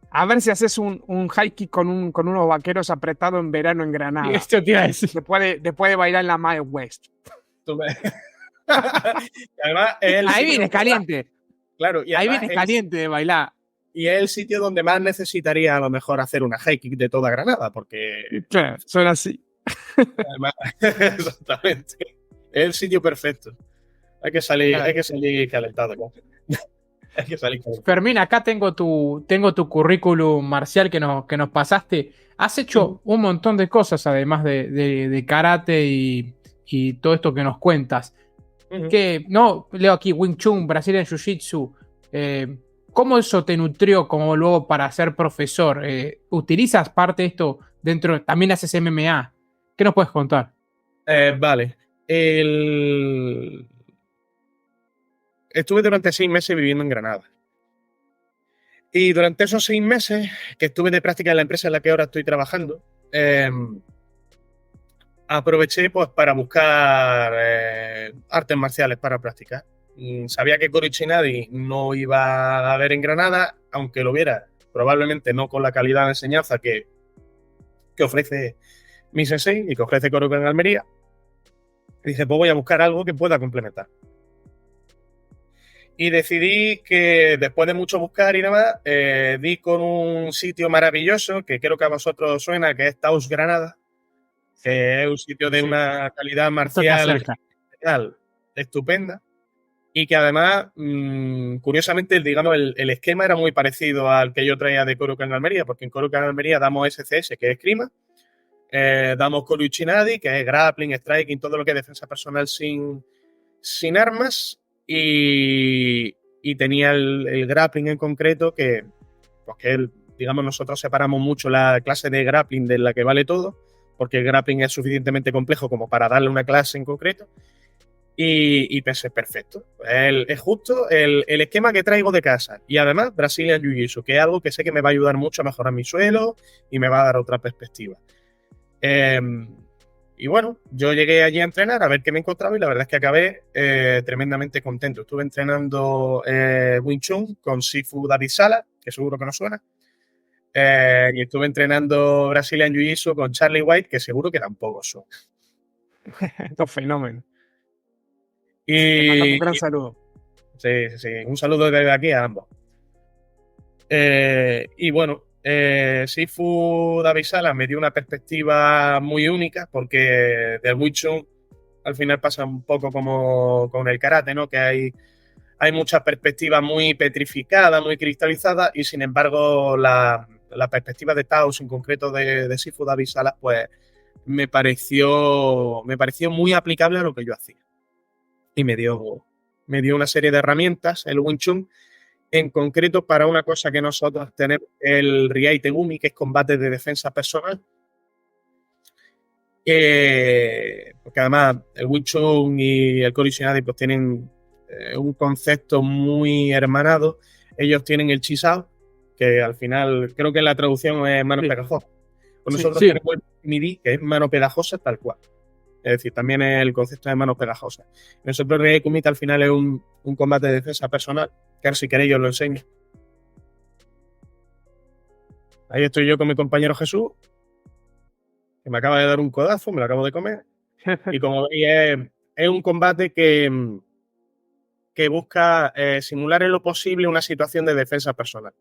A ver si haces un high kick con unos vaqueros apretados en verano en Granada. Esto te iba a decir. Después de bailar en la Mile West. Además, ahí vienes caliente. Claro, y ahí vienes caliente de bailar. Y es el sitio donde más necesitaría a lo mejor hacer una high kick de toda Granada, porque... Claro, son así. Además, exactamente. Es el sitio perfecto. Hay que salir calentado. Hay que salir calentado. Fermín, acá tengo tu currículum marcial que nos pasaste. Has hecho un montón de cosas, además de karate y todo esto que nos cuentas. Que no, leo aquí Wing Chun, Brazilian Jiu-Jitsu. ¿Cómo eso te nutrió como luego para ser profesor? ¿Utilizas parte de esto dentro? También haces MMA. ¿Qué nos puedes contar? Vale. Estuve durante 6 meses viviendo en Granada. Y durante esos 6 meses que estuve de práctica en la empresa en la que ahora estoy trabajando, aproveché pues para buscar artes marciales para practicar. Sabía que Koichinadi no iba a haber en Granada, aunque lo hubiera, probablemente no con la calidad de enseñanza que ofrece mi sensei y que ofrece Korukan en Almería. Y dije, pues voy a buscar algo que pueda complementar. Y decidí que después de mucho buscar y demás, di con un sitio maravilloso que creo que a vosotros suena, que es Taos Granada, que es un sitio de una calidad marcial estupenda y que además, curiosamente, digamos, el esquema era muy parecido al que yo traía de Korukan en Almería, porque en Korukan en Almería damos SCS, que es esgrima, damos Koruchinadi, que es grappling, striking, todo lo que es defensa personal sin armas, y tenía el grappling en concreto, que digamos, nosotros separamos mucho la clase de grappling de la que vale todo, porque el grappling es suficientemente complejo como para darle una clase en concreto, y pensé, perfecto, es justo el esquema que traigo de casa, y además Brazilian Jiu-Jitsu, que es algo que sé que me va a ayudar mucho a mejorar mi suelo y me va a dar otra perspectiva. Y bueno, yo llegué allí a entrenar a ver qué me encontraba y la verdad es que acabé tremendamente contento. Estuve entrenando Wing Chun con Sifu David Sala, que seguro que no suena. Y estuve entrenando Brazilian Jiu-Jitsu con Charlie White, que seguro que tampoco suena. Dos fenómenos. Y, Le mandamos un gran y- saludo. sí, un saludo desde aquí a ambos. Y bueno, Sifu David Sala me dio una perspectiva muy única porque del Wing Chun al final pasa un poco como con el karate, ¿no? Que hay muchas perspectivas muy petrificadas, muy cristalizadas y sin embargo la perspectiva de Taos, en concreto de Sifu David Salas, pues me pareció muy aplicable a lo que yo hacía. Y me dio una serie de herramientas, el Wing Chun, en concreto para una cosa que nosotros tenemos, el Riai Tegumi, que es combate de defensa personal. Porque además el Wing Chun y el Kori Shinadi pues tienen un concepto muy hermanado. Ellos tienen el Chisao, que al final creo que la traducción es mano pegajosa. Pues nosotros sí. tenemos el Midi, que es mano pegajosa tal cual. Es decir, también es el concepto de mano pegajosa. Nosotros el Kumite al final es un combate de defensa personal, que ahora si queréis os lo enseño. Ahí estoy yo con mi compañero Jesús, que me acaba de dar un codazo, me lo acabo de comer. Y como veis, es un combate que busca simular en lo posible una situación de defensa personal.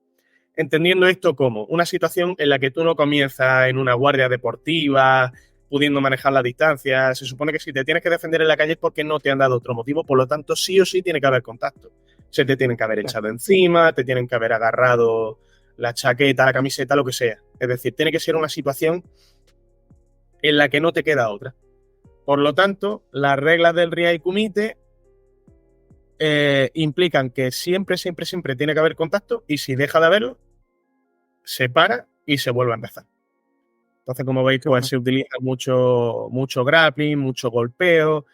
Entendiendo esto como una situación en la que tú no comienzas en una guardia deportiva, pudiendo manejar la distancia. Se supone que si te tienes que defender en la calle es porque no te han dado otro motivo, por lo tanto sí o sí tiene que haber contacto. Se te tienen que haber echado encima, te tienen que haber agarrado la chaqueta, la camiseta, lo que sea. Es decir, tiene que ser una situación en la que no te queda otra. Por lo tanto, las reglas del Riai Kumite implican que siempre tiene que haber contacto y si deja de haberlo, se para y se vuelve a empezar. Entonces, como veis, pues se utiliza mucho grappling, mucho golpeo.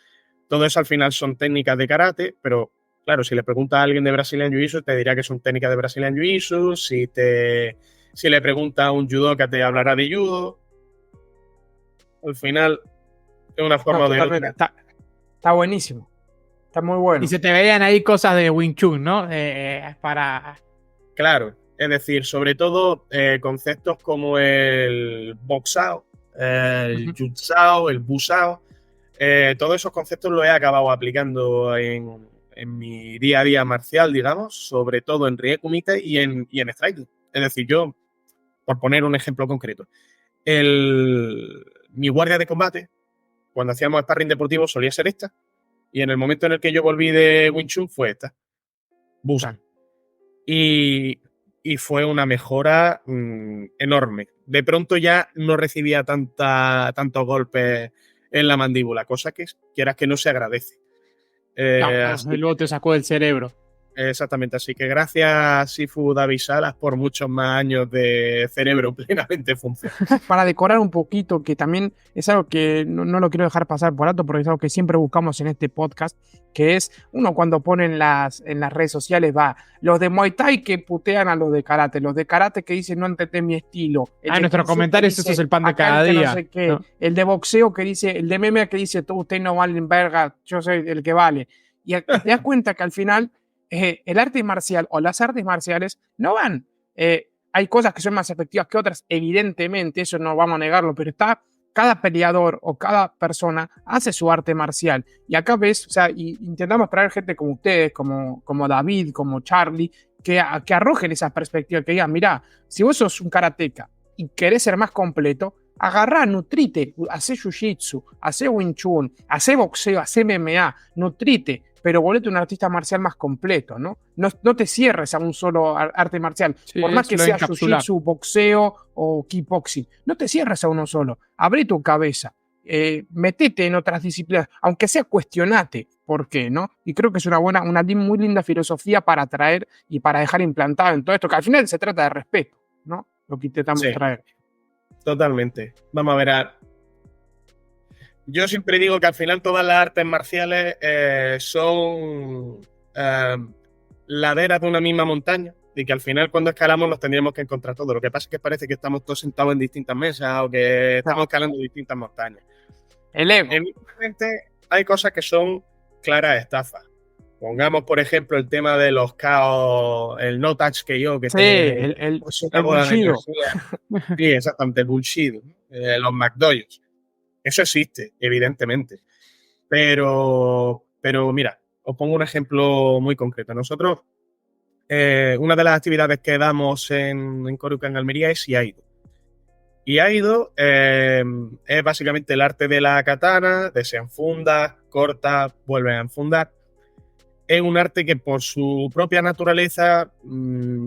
Todo eso al final son técnicas de karate, pero claro, si le preguntas a alguien de Brazilian Jiu-Jitsu, te dirá que son técnicas de Brazilian Jiu-Jitsu. Si le preguntas a un judoka, te hablará de judo. Al final, de una forma o de otra. Está buenísimo. Está muy bueno. Y se te veían ahí cosas de Wing Chun, ¿no? Para... Claro, es decir, sobre todo conceptos como el boxao, el jutsao, el busao, todos esos conceptos los he acabado aplicando en mi día a día marcial, digamos, sobre todo en Riai Kumite y en striking. Es decir, yo, por poner un ejemplo concreto, mi guardia de combate, cuando hacíamos sparring deportivo, solía ser esta, y en el momento en el que yo volví de Wing Chun fue esta, Busan. Y fue una mejora enorme. De pronto ya no recibía tantos golpes en la mandíbula, cosa que quieras que no se agradece. Luego te sacó del cerebro. Exactamente, así que gracias Sifu David Salas por muchos más años de cerebro plenamente funcional. Para decorar un poquito, que también es algo que no lo quiero dejar pasar por alto, porque es algo que siempre buscamos en este podcast, que es uno cuando pone en las redes sociales, va, los de Muay Thai que putean a los de karate que dicen no entendés mi estilo. En nuestros comentarios eso es el pan de cada día. No sé qué. ¿No? El de boxeo que dice, el de MMA que dice, ustedes no valen verga, yo soy el que vale. Y te das cuenta que al final el arte marcial o las artes marciales no van. Hay cosas que son más efectivas que otras, evidentemente, eso no vamos a negarlo, pero cada peleador o cada persona hace su arte marcial. Y acá ves, o sea, y intentamos traer gente como ustedes, como David, como Charlie, que arrojen esas perspectivas, que digan, mirá, si vos sos un karateca y querés ser más completo, agarrá, nutrite, hacé jiu-jitsu, hacé Wing Chun, hacé boxeo, hacé MMA, nutrite, pero volvete un artista marcial más completo, ¿no? No te cierres a un solo arte marcial, sí, por más que sea jiu-jitsu, boxeo o kickboxing, no te cierres a uno solo, abre tu cabeza, metete en otras disciplinas, aunque sea cuestionate por qué, ¿no? Y creo que es una muy linda filosofía para traer y para dejar implantado en todo esto, que al final se trata de respeto, ¿no? Lo que intentamos traer. Totalmente. Vamos a ver. Yo siempre digo que al final todas las artes marciales son laderas de una misma montaña y que al final cuando escalamos nos tendríamos que encontrar todos. Lo que pasa es que parece que estamos todos sentados en distintas mesas o que estamos escalando distintas montañas. El ego. Evidentemente hay cosas que son claras estafas. Pongamos, por ejemplo, el tema de los caos, el no touch que yo, que Sí, es una el bola de bullido. energía. Sí, exactamente, el bullshit. Los McDonald's. Eso existe, evidentemente. Pero mira, os pongo un ejemplo muy concreto. Nosotros, una de las actividades que damos en Coruca, en Almería, es IAIDO. IAIDO es básicamente el arte de la katana, desenfundas, cortas, vuelven a enfundar. Es un arte que por su propia naturaleza,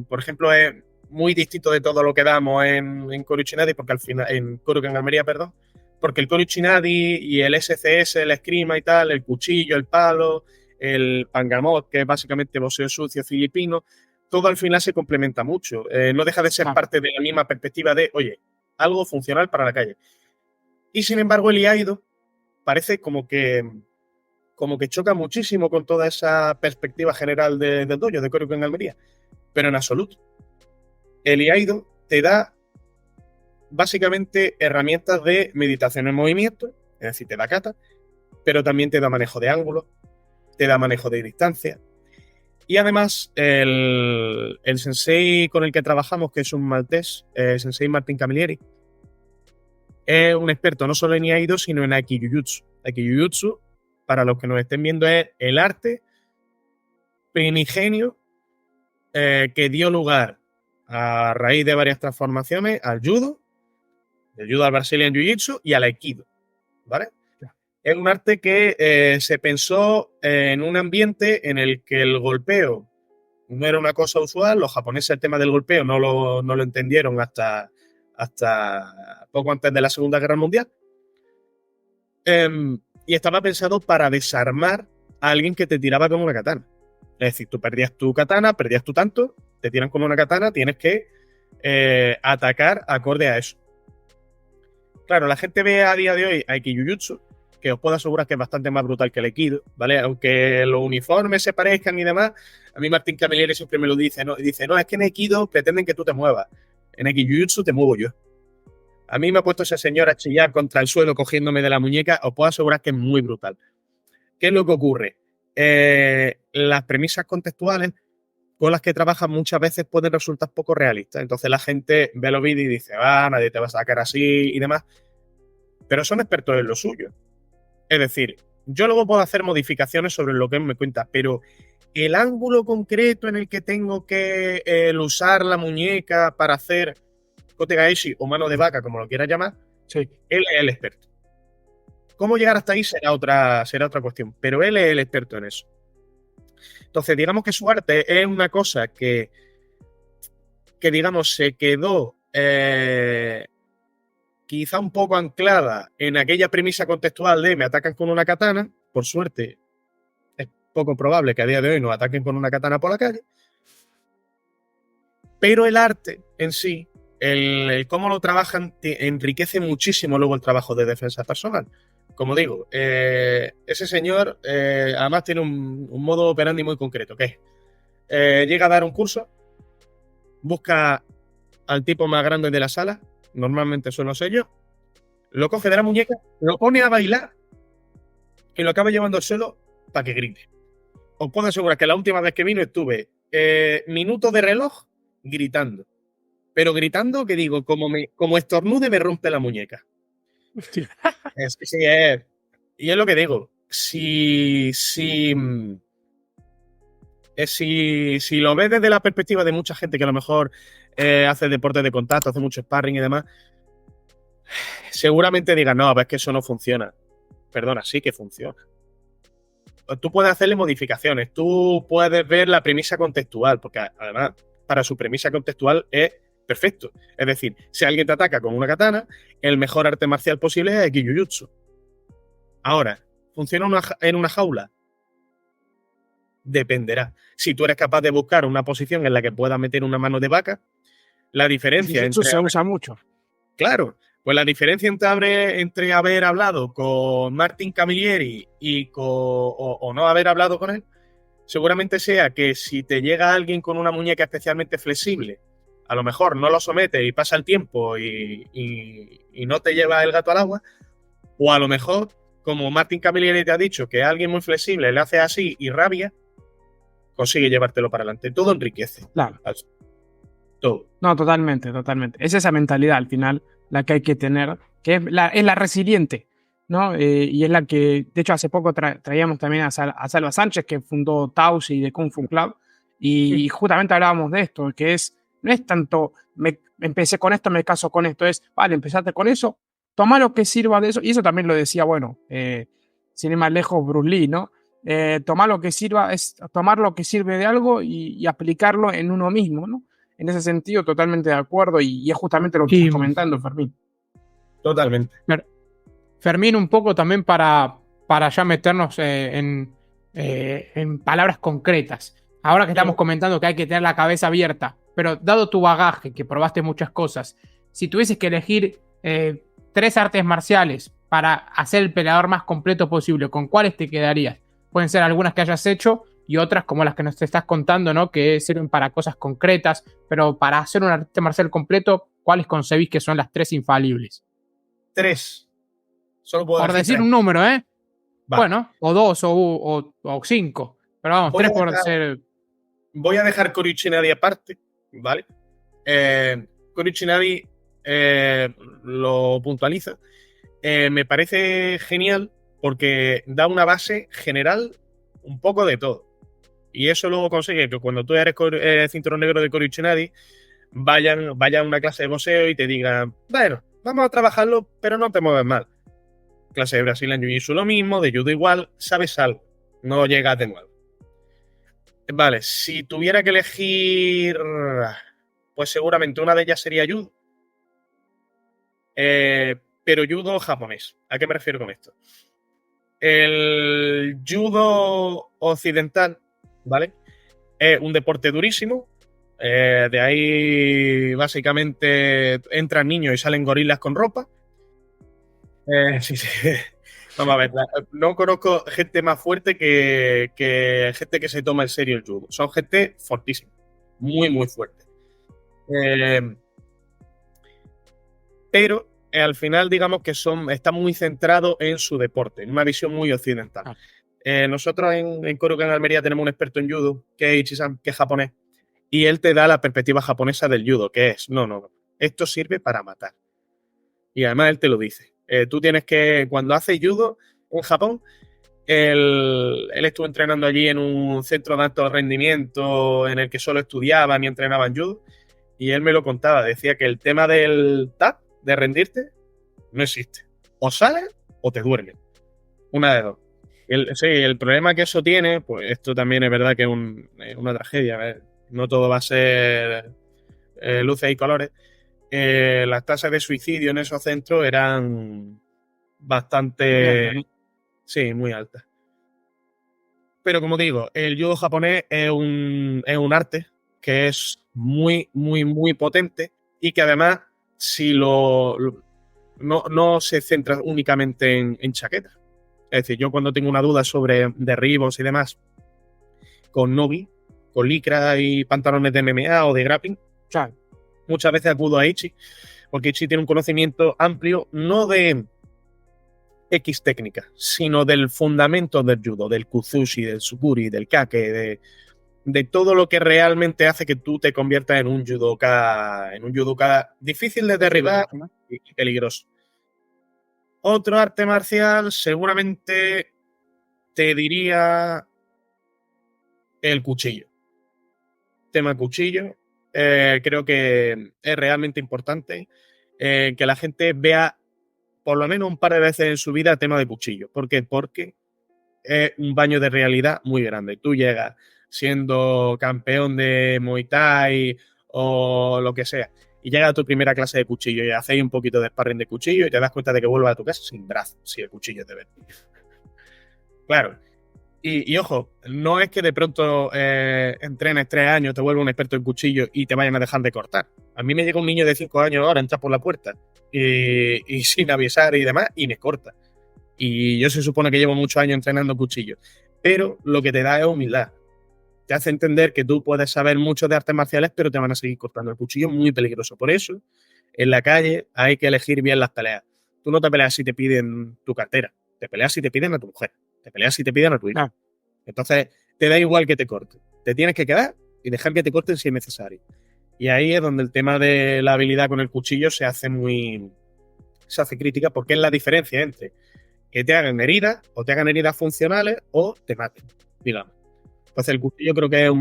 por ejemplo, es muy distinto de todo lo que damos en Coricinadi, porque al final, en Coruca, en Almería, perdón, porque el Coricinadi y el SCS, el esgrima y tal, el cuchillo, el palo, el pangamot, que es básicamente boxeo sucio filipino, todo al final se complementa mucho. No deja de ser parte de la misma perspectiva de, oye, algo funcional para la calle. Y sin embargo, el IAIDO parece como que choca muchísimo con toda esa perspectiva general del dojo de Coruca, en Almería, pero en absoluto. El IAIDO te da básicamente herramientas de meditación en movimiento, es decir, te da kata, pero también te da manejo de ángulos, te da manejo de distancia. Y además, el sensei con el que trabajamos, que es un maltés, el sensei Martín Camilleri, es un experto no solo en IAIDO, sino en Aikijujutsu. Aikijujutsu, para los que nos estén viendo, es el arte primigenio que dio lugar a raíz de varias transformaciones al judo, del judo al Brazilian Jiu-Jitsu y al Aikido, ¿vale? Es un arte que se pensó en un ambiente en el que el golpeo no era una cosa usual. Los japoneses el tema del golpeo no lo entendieron hasta poco antes de la Segunda Guerra Mundial. Y estaba pensado para desarmar a alguien que te tiraba con una katana. Es decir, tú perdías tu katana, perdías tu tanto, te tiran con una katana, tienes que atacar acorde a eso. Claro, la gente ve a día de hoy Aikijujutsu, que os puedo asegurar que es bastante más brutal que el Aikido, ¿vale? Aunque los uniformes se parezcan y demás, a mí Martín Camilleri siempre me lo dice, ¿no? Dice, no, es que en Aikido pretenden que tú te muevas. En Aikijujutsu te muevo yo. A mí me ha puesto ese señor a chillar contra el suelo cogiéndome de la muñeca, os puedo asegurar que es muy brutal. ¿Qué es lo que ocurre? Las premisas contextuales con las que trabajan muchas veces pueden resultar poco realistas. Entonces la gente ve los vídeos y dice, nadie te va a sacar así y demás. Pero son expertos en lo suyo. Es decir, yo luego puedo hacer modificaciones sobre lo que me cuenta, pero el ángulo concreto en el que tengo que usar la muñeca para hacer kotegaeshi o mano de vaca, como lo quieras llamar, sí, él es el experto. Cómo llegar hasta ahí será otra cuestión, pero él es el experto en eso. Entonces, digamos que su arte es una cosa que digamos, se quedó quizá un poco anclada en aquella premisa contextual de me atacan con una katana. Por suerte, es poco probable que a día de hoy nos ataquen con una katana por la calle. Pero el arte en sí, el cómo lo trabajan, enriquece muchísimo luego el trabajo de defensa personal. Como digo, ese señor además tiene un modo operandi muy concreto, que es, llega a dar un curso, busca al tipo más grande de la sala, normalmente suelo ser yo, lo coge de la muñeca, lo pone a bailar y lo acaba llevando al suelo para que grite. Os puedo asegurar que la última vez que vino estuve minutos de reloj gritando. Pero gritando que digo, como estornude me rompe la muñeca. Y es lo que digo. Si lo ves desde la perspectiva de mucha gente que a lo mejor hace deporte de contacto, hace mucho sparring y demás, seguramente digan, no, es que eso no funciona. Perdona, sí que funciona. Tú puedes hacerle modificaciones, tú puedes ver la premisa contextual, porque además, para su premisa contextual es perfecto. Es decir, si alguien te ataca con una katana, el mejor arte marcial posible es Aikijujutsu. Ahora, ¿funciona en una jaula? Dependerá. Si tú eres capaz de buscar una posición en la que puedas meter una mano de vaca, la diferencia entre... se usa mucho. Claro, pues la diferencia entre haber hablado con Martín Camilleri o no haber hablado con él, seguramente sea que si te llega alguien con una muñeca especialmente flexible, a lo mejor no lo somete y pasa el tiempo y no te lleva el gato al agua, O a lo mejor, como Martin Camilleri te ha dicho, que a alguien muy flexible le hace así y rabia, consigue llevártelo para adelante. Todo enriquece. Claro. Todo. No, totalmente, totalmente. Es esa mentalidad al final la que hay que tener, que es la resiliente, ¿no? Y es la que, de hecho, hace poco traíamos también a Salva Sánchez, que fundó Taos y de Kung Fu Club, y justamente hablábamos de esto, que no es tanto, empecé con esto, me caso con esto, es, vale, empezaste con eso, toma lo que sirva de eso, y eso también lo decía, bueno, sin ir más lejos, Bruce Lee, ¿no? Tomar lo que sirva, es tomar lo que sirve de algo y aplicarlo en uno mismo, ¿no? En ese sentido, totalmente de acuerdo y es justamente lo que estás comentando, Fermín. Totalmente. Fermín, un poco también para ya meternos en palabras concretas. Ahora que estamos comentando que hay que tener la cabeza abierta, pero dado tu bagaje, que probaste muchas cosas, si tuvieses que elegir 3 artes marciales para hacer el peleador más completo posible, ¿con cuáles te quedarías? Pueden ser algunas que hayas hecho y otras como las que nos estás contando, ¿no? Que sirven para cosas concretas, pero para hacer un arte marcial completo, ¿cuáles concebís que son las 3 infalibles? 3. Solo puedo Por decir 3. un número, ¿eh? Va. Bueno, o 2 o 5. Pero vamos, 3 por ser. Voy a dejar Kuroichi-Nadi aparte, ¿vale? Kuroichi-Nadi lo puntualiza. Me parece genial porque da una base general un poco de todo. Y eso luego consigue que cuando tú eres cinturón negro de Kuroichi-Nadi, vayan a una clase de boxeo y te digan, bueno, vamos a trabajarlo, pero no te mueves mal. Clase de Brazilian Jiu-Jitsu lo mismo, de judo igual, sabes algo, no llegas de nuevo. Vale, si tuviera que elegir, pues seguramente una de ellas sería judo. Pero judo japonés. ¿A qué me refiero con esto? El judo occidental, ¿vale? Es un deporte durísimo. De ahí básicamente entran niños y salen gorilas con ropa. Sí. Vamos a ver, no conozco gente más fuerte que gente que se toma en serio el judo. Son gente fortísima, muy, muy fuerte. Pero al final, digamos que está muy centrado en su deporte, en una visión muy occidental. Nosotros en Korugan Almería tenemos un experto en judo, que es Ichi-san, que es japonés, y él te da la perspectiva japonesa del judo, que es, no, esto sirve para matar. Y además él te lo dice. Tú tienes que, cuando haces judo en Japón, él estuvo entrenando allí en un centro de alto rendimiento en el que solo estudiaban y entrenaban judo, y él me lo contaba, decía que el tema del tap, de rendirte, no existe. O sales o te duermes. Una de dos. El problema que eso tiene, pues esto también es verdad que es una tragedia. A ver, no todo va a ser luces y colores. Las tasas de suicidio en esos centros eran bastante... Bien. Sí, muy altas. Pero como digo, el judo japonés es un arte que es muy, muy, muy potente y que además, si no se centra únicamente en chaquetas. Es decir, yo cuando tengo una duda sobre derribos y demás, con Nogi, con licra y pantalones de MMA o de grappling, Claro. muchas veces acudo a Ichi, porque Ichi tiene un conocimiento amplio, no de X técnica, sino del fundamento del judo, del kuzushi, del sukuri, del kake, de todo lo que realmente hace que tú te conviertas en un judoka difícil de derribar y peligroso. Otro arte marcial, seguramente te diría el cuchillo. Tema cuchillo, creo que es realmente importante que la gente vea por lo menos un par de veces en su vida el tema de cuchillo. ¿Por qué? Porque es un baño de realidad muy grande. Tú llegas siendo campeón de Muay Thai o lo que sea, y llegas a tu primera clase de cuchillo y hacéis un poquito de sparring de cuchillo y te das cuenta de que vuelvas a tu casa sin brazo, si el cuchillo es de verdad. Claro. Y ojo, no es que de pronto entrenes 3 años, te vuelvas un experto en cuchillo y te vayan a dejar de cortar. A mí me llega un niño de 5 años ahora, entra por la puerta y sin avisar y demás, y me corta. Y yo se supone que llevo muchos años entrenando cuchillos. Pero lo que te da es humildad. Te hace entender que tú puedes saber mucho de artes marciales, pero te van a seguir cortando. El cuchillo es muy peligroso. Por eso, en la calle hay que elegir bien las peleas. Tú no te peleas si te piden tu cartera, te peleas si te piden a tu mujer, te peleas si te piden a tu hijo. Claro. Entonces, te da igual que te corten. Te tienes que quedar y dejar que te corten si es necesario. Y ahí es donde el tema de la habilidad con el cuchillo se hace crítica, porque es la diferencia entre que te hagan heridas o te hagan heridas funcionales o te maten, digamos. Entonces el cuchillo creo que es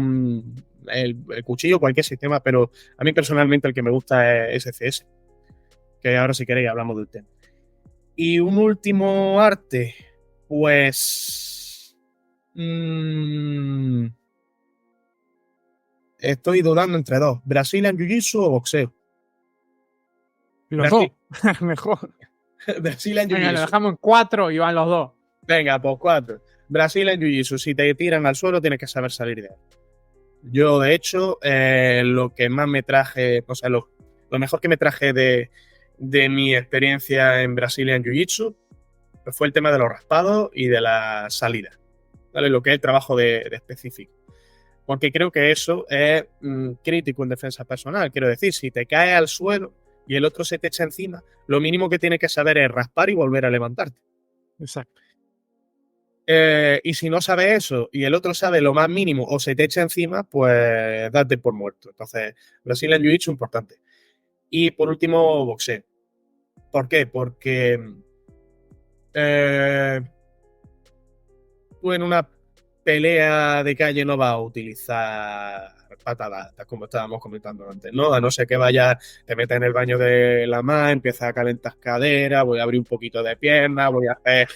el cuchillo, cualquier sistema, pero a mí personalmente el que me gusta es SCS, que ahora si queréis hablamos del tema. Y un último arte, pues... estoy dudando entre dos, Brazilian Jiu-Jitsu o boxeo. Los dos, mejor. Brazilian Venga, lo Jiu-Jitsu. dejamos en 4 y van los dos. Venga, pues 4. Brazilian Jiu-Jitsu, si te tiran al suelo tienes que saber salir de él. Yo, de hecho, lo que más me traje, o sea, lo mejor que me traje de mi experiencia en Brazilian Jiu-Jitsu fue el tema de los raspados y de la salida, ¿vale? Lo que es el trabajo de específico. Porque creo que eso es crítico en defensa personal. Quiero decir, si te caes al suelo y el otro se te echa encima, lo mínimo que tienes que saber es raspar y volver a levantarte. Exacto. Y si no sabes eso y el otro sabe lo más mínimo o se te echa encima, pues date por muerto. Entonces, Brazilian Jiu-Jitsu importante. Y por último, boxeo. ¿Por qué? Porque tú en una pelea de calle no vas a utilizar patadas, como estábamos comentando antes, ¿no? A no ser que vayas, te metas en el baño de la mar, empiezas a calentar cadera, voy a abrir un poquito de pierna, voy a hacer...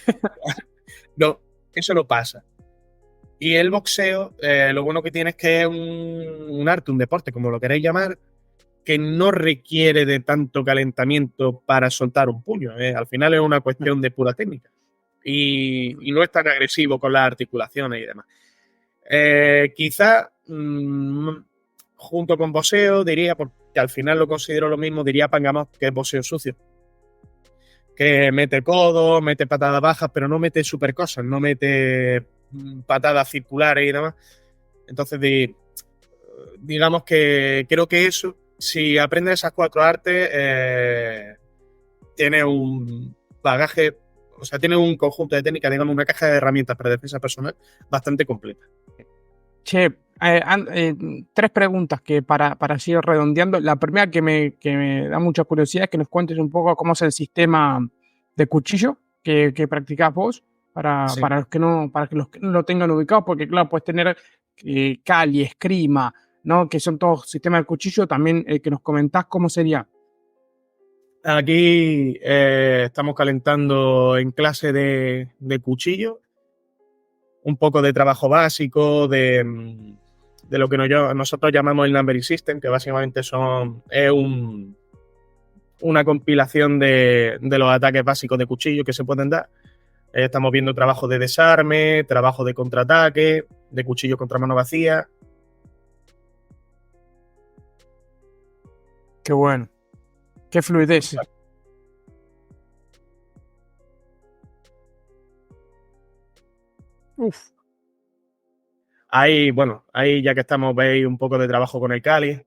No, eso no pasa. Y el boxeo, lo bueno que tiene es que es un arte, un deporte, como lo queréis llamar, que no requiere de tanto calentamiento para soltar un puño. Al final es una cuestión de pura técnica. Y no es tan agresivo con las articulaciones y demás. Quizá junto con boxeo diría, porque al final lo considero lo mismo, diría Pangamot, que es boxeo sucio. Que mete codos, mete patadas bajas, pero no mete super cosas, no mete patadas circulares y demás. Entonces, digamos que creo que eso, si aprendes esas 4 artes, tiene un bagaje, o sea, tiene un conjunto de técnicas, digamos, una caja de herramientas para defensa personal bastante completa. Che, 3 preguntas que para seguir redondeando. La primera que me da mucha curiosidad es que nos cuentes un poco cómo es el sistema de cuchillo que practicás vos Sí. para los que no lo tengan ubicado, porque claro, puedes tener Cali, esgrima, ¿no? Que son todos sistemas de cuchillo. También el que nos comentás cómo sería. Aquí estamos calentando en clase de cuchillo, un poco de trabajo básico, de lo que nosotros llamamos el numbering system, que básicamente es una compilación de los ataques básicos de cuchillo que se pueden dar. Estamos viendo trabajo de desarme, trabajo de contraataque, de cuchillo contra mano vacía. Qué bueno. Qué fluidez. Uf. Ahí, bueno, ahí ya que estamos, veis un poco de trabajo con el Cali.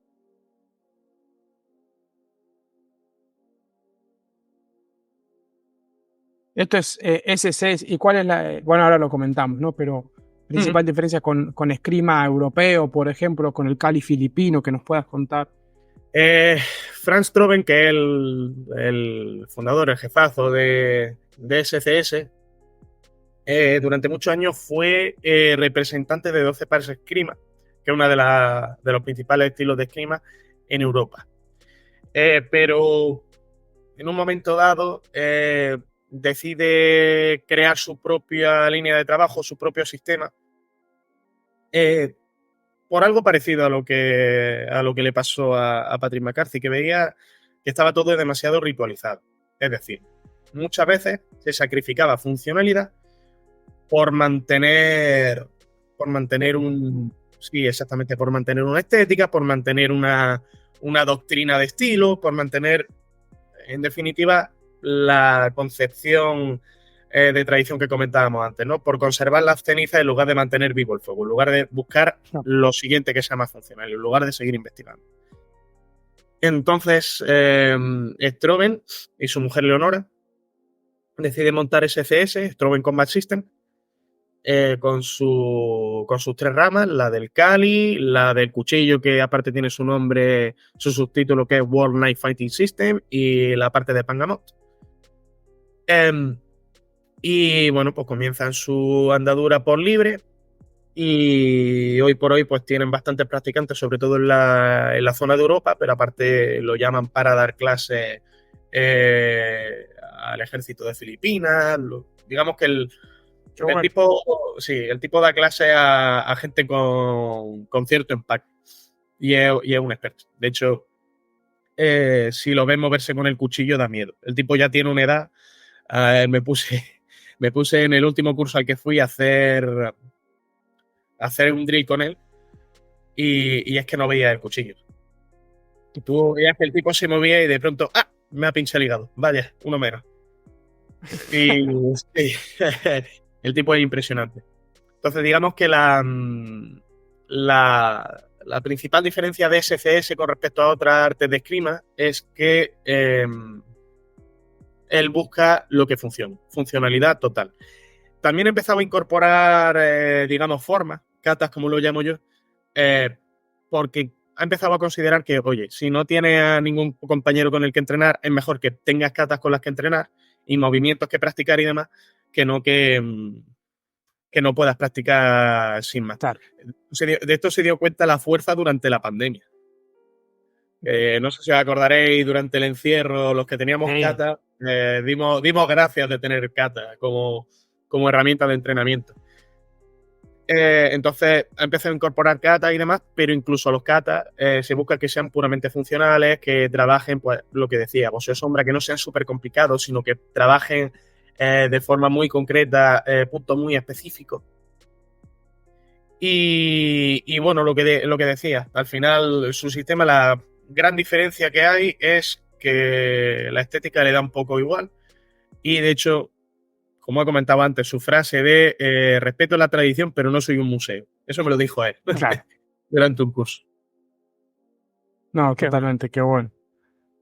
Esto es S6. ¿Y cuál es la...? Bueno, ahora lo comentamos, ¿no? Pero principal diferencia con esgrima europeo, por ejemplo, con el Cali filipino, que nos puedas contar. Franz Troben, que es el fundador, el jefazo de SCS, durante muchos años fue representante de 12 pares esgrima, que es uno de los principales estilos de esgrima en Europa. Pero en un momento dado decide crear su propia línea de trabajo, su propio sistema, por algo parecido a lo que le pasó a Patrick McCarthy, que veía que estaba todo demasiado ritualizado. Es decir, muchas veces se sacrificaba funcionalidad por mantener una estética, por mantener una doctrina de estilo, por mantener, en definitiva, la concepción de tradición que comentábamos antes, ¿no? Por conservar las cenizas en lugar de mantener vivo el fuego, en lugar de buscar lo siguiente que sea más funcional, en lugar de seguir investigando. Entonces, Stroben y su mujer Leonora decide montar SCS, Stroben Combat System, con sus 3 ramas, la del Kali, la del cuchillo, que aparte tiene su nombre, su subtítulo, que es World Knife Fighting System, y la parte de Pangamot. Y bueno, pues comienzan su andadura por libre, y hoy por hoy pues tienen bastantes practicantes, sobre todo en la zona de Europa, pero aparte lo llaman para dar clases al ejército de Filipinas. Digamos que el tipo da clase a gente con cierto impacto, y es un experto. De hecho, si lo ves moverse con el cuchillo da miedo. El tipo ya tiene una edad. Me puse en el último curso al que fui a hacer un drill con él, y es que no veía el cuchillo. Tú veías que el tipo se movía y de pronto, me ha pinchado el hígado. Vaya, uno menos. Y sí, el tipo es impresionante. Entonces, digamos que la principal diferencia de SCS con respecto a otras artes de esgrima es que él busca lo que funciona, funcionalidad total. También he empezado a incorporar, digamos, formas, katas, como lo llamo yo, porque ha empezado a considerar que, oye, si no tienes a ningún compañero con el que entrenar, es mejor que tengas katas con las que entrenar y movimientos que practicar y demás, que no puedas practicar sin más. Claro. De esto se dio cuenta la fuerza durante la pandemia. No sé si os acordaréis, durante el encierro, los que teníamos kata, dimos gracias de tener kata como herramienta de entrenamiento. Entonces empecé a incorporar kata y demás, pero incluso los kata se busca que sean puramente funcionales, que trabajen, pues lo que decía, boxeo sombra, que no sean súper complicados, sino que trabajen de forma muy concreta, puntos muy específicos. Y bueno, lo que decía, al final su sistema, la gran diferencia que hay es que la estética le da un poco igual, y de hecho, como he comentado antes, su frase de respeto la tradición, pero no soy un museo. Eso me lo dijo él, Claro. durante un curso. No, totalmente, qué bueno.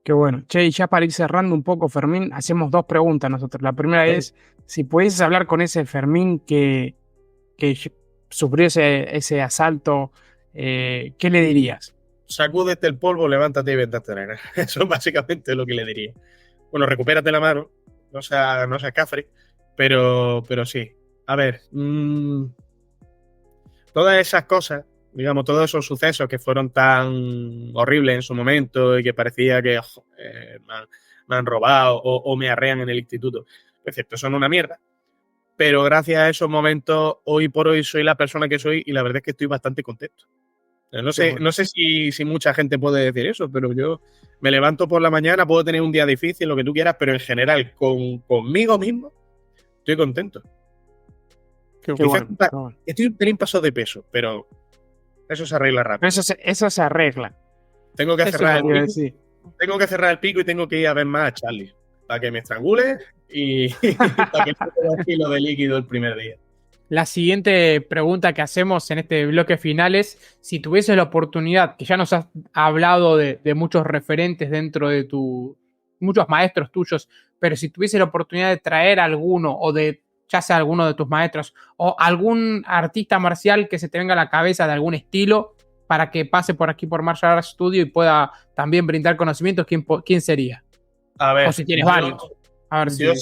Qué bueno. Che, y ya para ir cerrando un poco, Fermín, hacemos 2 preguntas nosotros. La primera es, si pudieses hablar con ese Fermín que sufrió ese asalto, ¿qué le dirías? Sacúdete el polvo, levántate y vente a entrenar. Eso es básicamente lo que le diría. Bueno, recupérate la mano, no seas cafre, pero sí. A ver, todas esas cosas, digamos, todos esos sucesos que fueron tan horribles en su momento y que parecía que me han robado o me arrean en el instituto, es cierto, son una mierda. Pero gracias a esos momentos, hoy por hoy soy la persona que soy, y la verdad es que estoy bastante contento. No sé si mucha gente puede decir eso, pero yo me levanto por la mañana, puedo tener un día difícil, lo que tú quieras, pero en general, conmigo mismo, estoy contento. Qué bueno. Estoy un pelín pasado de peso, pero eso se arregla rápido. Eso se arregla. Tengo que cerrar el pico y tengo que ir a ver más a Charlie para que me estrangule y para que no tenga kilo de líquido el primer día. La siguiente pregunta que hacemos en este bloque final es, si tuvieses la oportunidad, que ya nos has hablado de muchos referentes dentro de muchos maestros tuyos, pero si tuvieses la oportunidad de traer alguno, o de ya sea alguno de tus maestros, o algún artista marcial que se te venga a la cabeza de algún estilo, para que pase por aquí por Martial Arts Studio y pueda también brindar conocimientos, ¿quién sería? A ver, o si tienes varios. A ver yo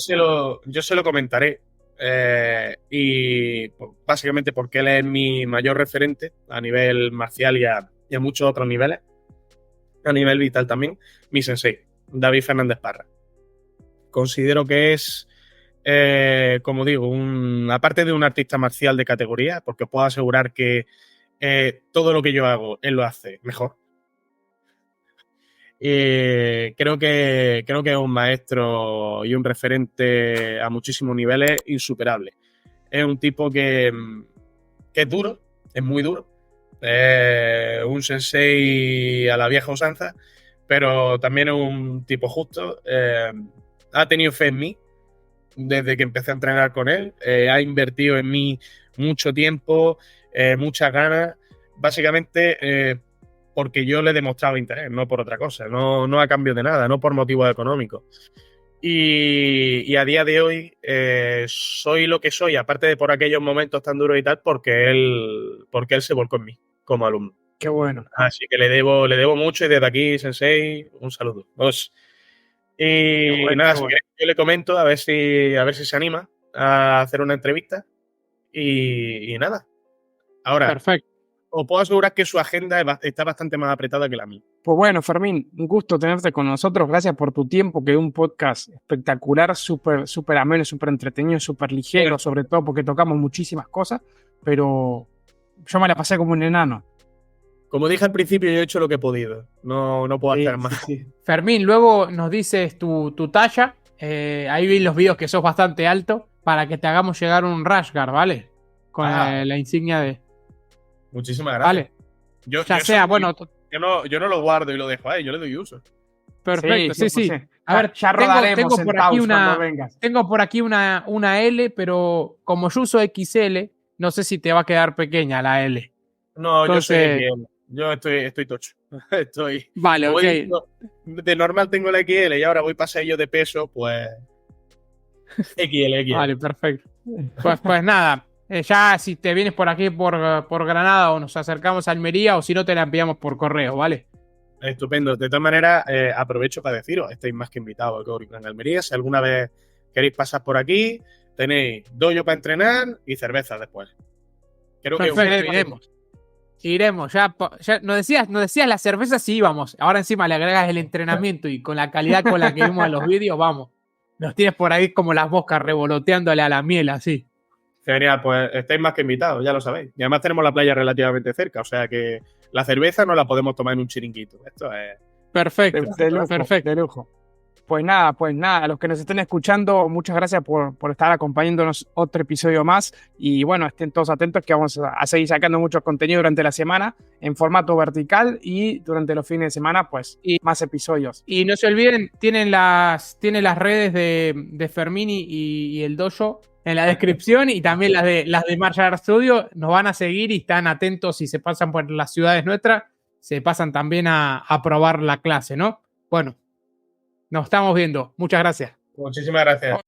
se lo comentaré. Y pues, básicamente porque él es mi mayor referente a nivel marcial y a muchos otros niveles, a nivel vital también, mi sensei, David Fernández Parra. Considero que es, como digo, aparte de un artista marcial de categoría, porque os puedo asegurar que todo lo que yo hago, él lo hace mejor. Creo que es un maestro y un referente a muchísimos niveles insuperable. Es un tipo que es duro, es muy duro. Un sensei a la vieja usanza, pero también es un tipo justo. Ha tenido fe en mí desde que empecé a entrenar con él. Ha invertido en mí mucho tiempo, muchas ganas. Básicamente porque yo le he demostrado interés, no por otra cosa, no a cambio de nada, no por motivos económicos. Y a día de hoy soy lo que soy, aparte de por aquellos momentos tan duros y tal, porque él se volcó en mí como alumno. Qué bueno. Así que le debo mucho y desde aquí, Sensei, un saludo. Y Bueno, nada, qué si bueno. queréis, yo le comento a ver si se anima a hacer una entrevista. Y nada. Ahora, Perfecto. os puedo asegurar que su agenda está bastante más apretada que la mía. Pues bueno, Fermín, un gusto tenerte con nosotros. Gracias por tu tiempo, que es un podcast espectacular, súper ameno, súper entretenido, súper ligero, sobre todo porque tocamos muchísimas cosas, pero yo me la pasé como un enano. Como dije al principio, yo he hecho lo que he podido. No puedo hacer más. Sí. Fermín, luego nos dices tu talla. Ahí vi los videos que sos bastante alto para que te hagamos llegar un rash guard, ¿vale? Con la insignia de... Muchísimas gracias. Vale. Yo no lo guardo y lo dejo ahí, yo le doy uso. Perfecto, sí. A ver, ya rodaremos tengo en por Taos aquí cuando vengas. tengo por aquí una L, pero como yo uso XL, no sé si te va a quedar pequeña la L. No, Entonces, yo soy XL. Yo estoy tocho. Vale, como ok. he dicho, de normal tengo la XL y ahora voy para sello de peso, pues XL. Vale, perfecto. Pues nada, ya si te vienes por aquí por Granada o nos acercamos a Almería o si no te la enviamos por correo, ¿vale? Estupendo. De todas maneras, aprovecho para deciros, estáis más que invitados a Cobre en Almería. Si alguna vez queréis pasar por aquí, tenéis dojo para entrenar y cerveza después. Creo que Perfecto, iremos. Ya nos decías la cerveza, sí íbamos. Ahora encima le agregas el entrenamiento y con la calidad con la que vimos en los vídeos, vamos. Nos tienes por ahí como las moscas revoloteándole a la miel, así. Genial, pues estáis más que invitados, ya lo sabéis. Y además tenemos la playa relativamente cerca, o sea que la cerveza no la podemos tomar en un chiringuito. Esto es... Perfecto, De lujo. Pues nada, a los que nos estén escuchando, muchas gracias por estar acompañándonos otro episodio más. Y bueno, estén todos atentos que vamos a seguir sacando mucho contenido durante la semana en formato vertical y durante los fines de semana, pues, más episodios. Y no se olviden, tienen las redes de Fermín y el dojo en la descripción y también las de Martial Arts Studio. Nos van a seguir y están atentos si se pasan por las ciudades nuestras, se pasan también a probar la clase, ¿no? Bueno, nos estamos viendo. Muchas gracias. Muchísimas gracias.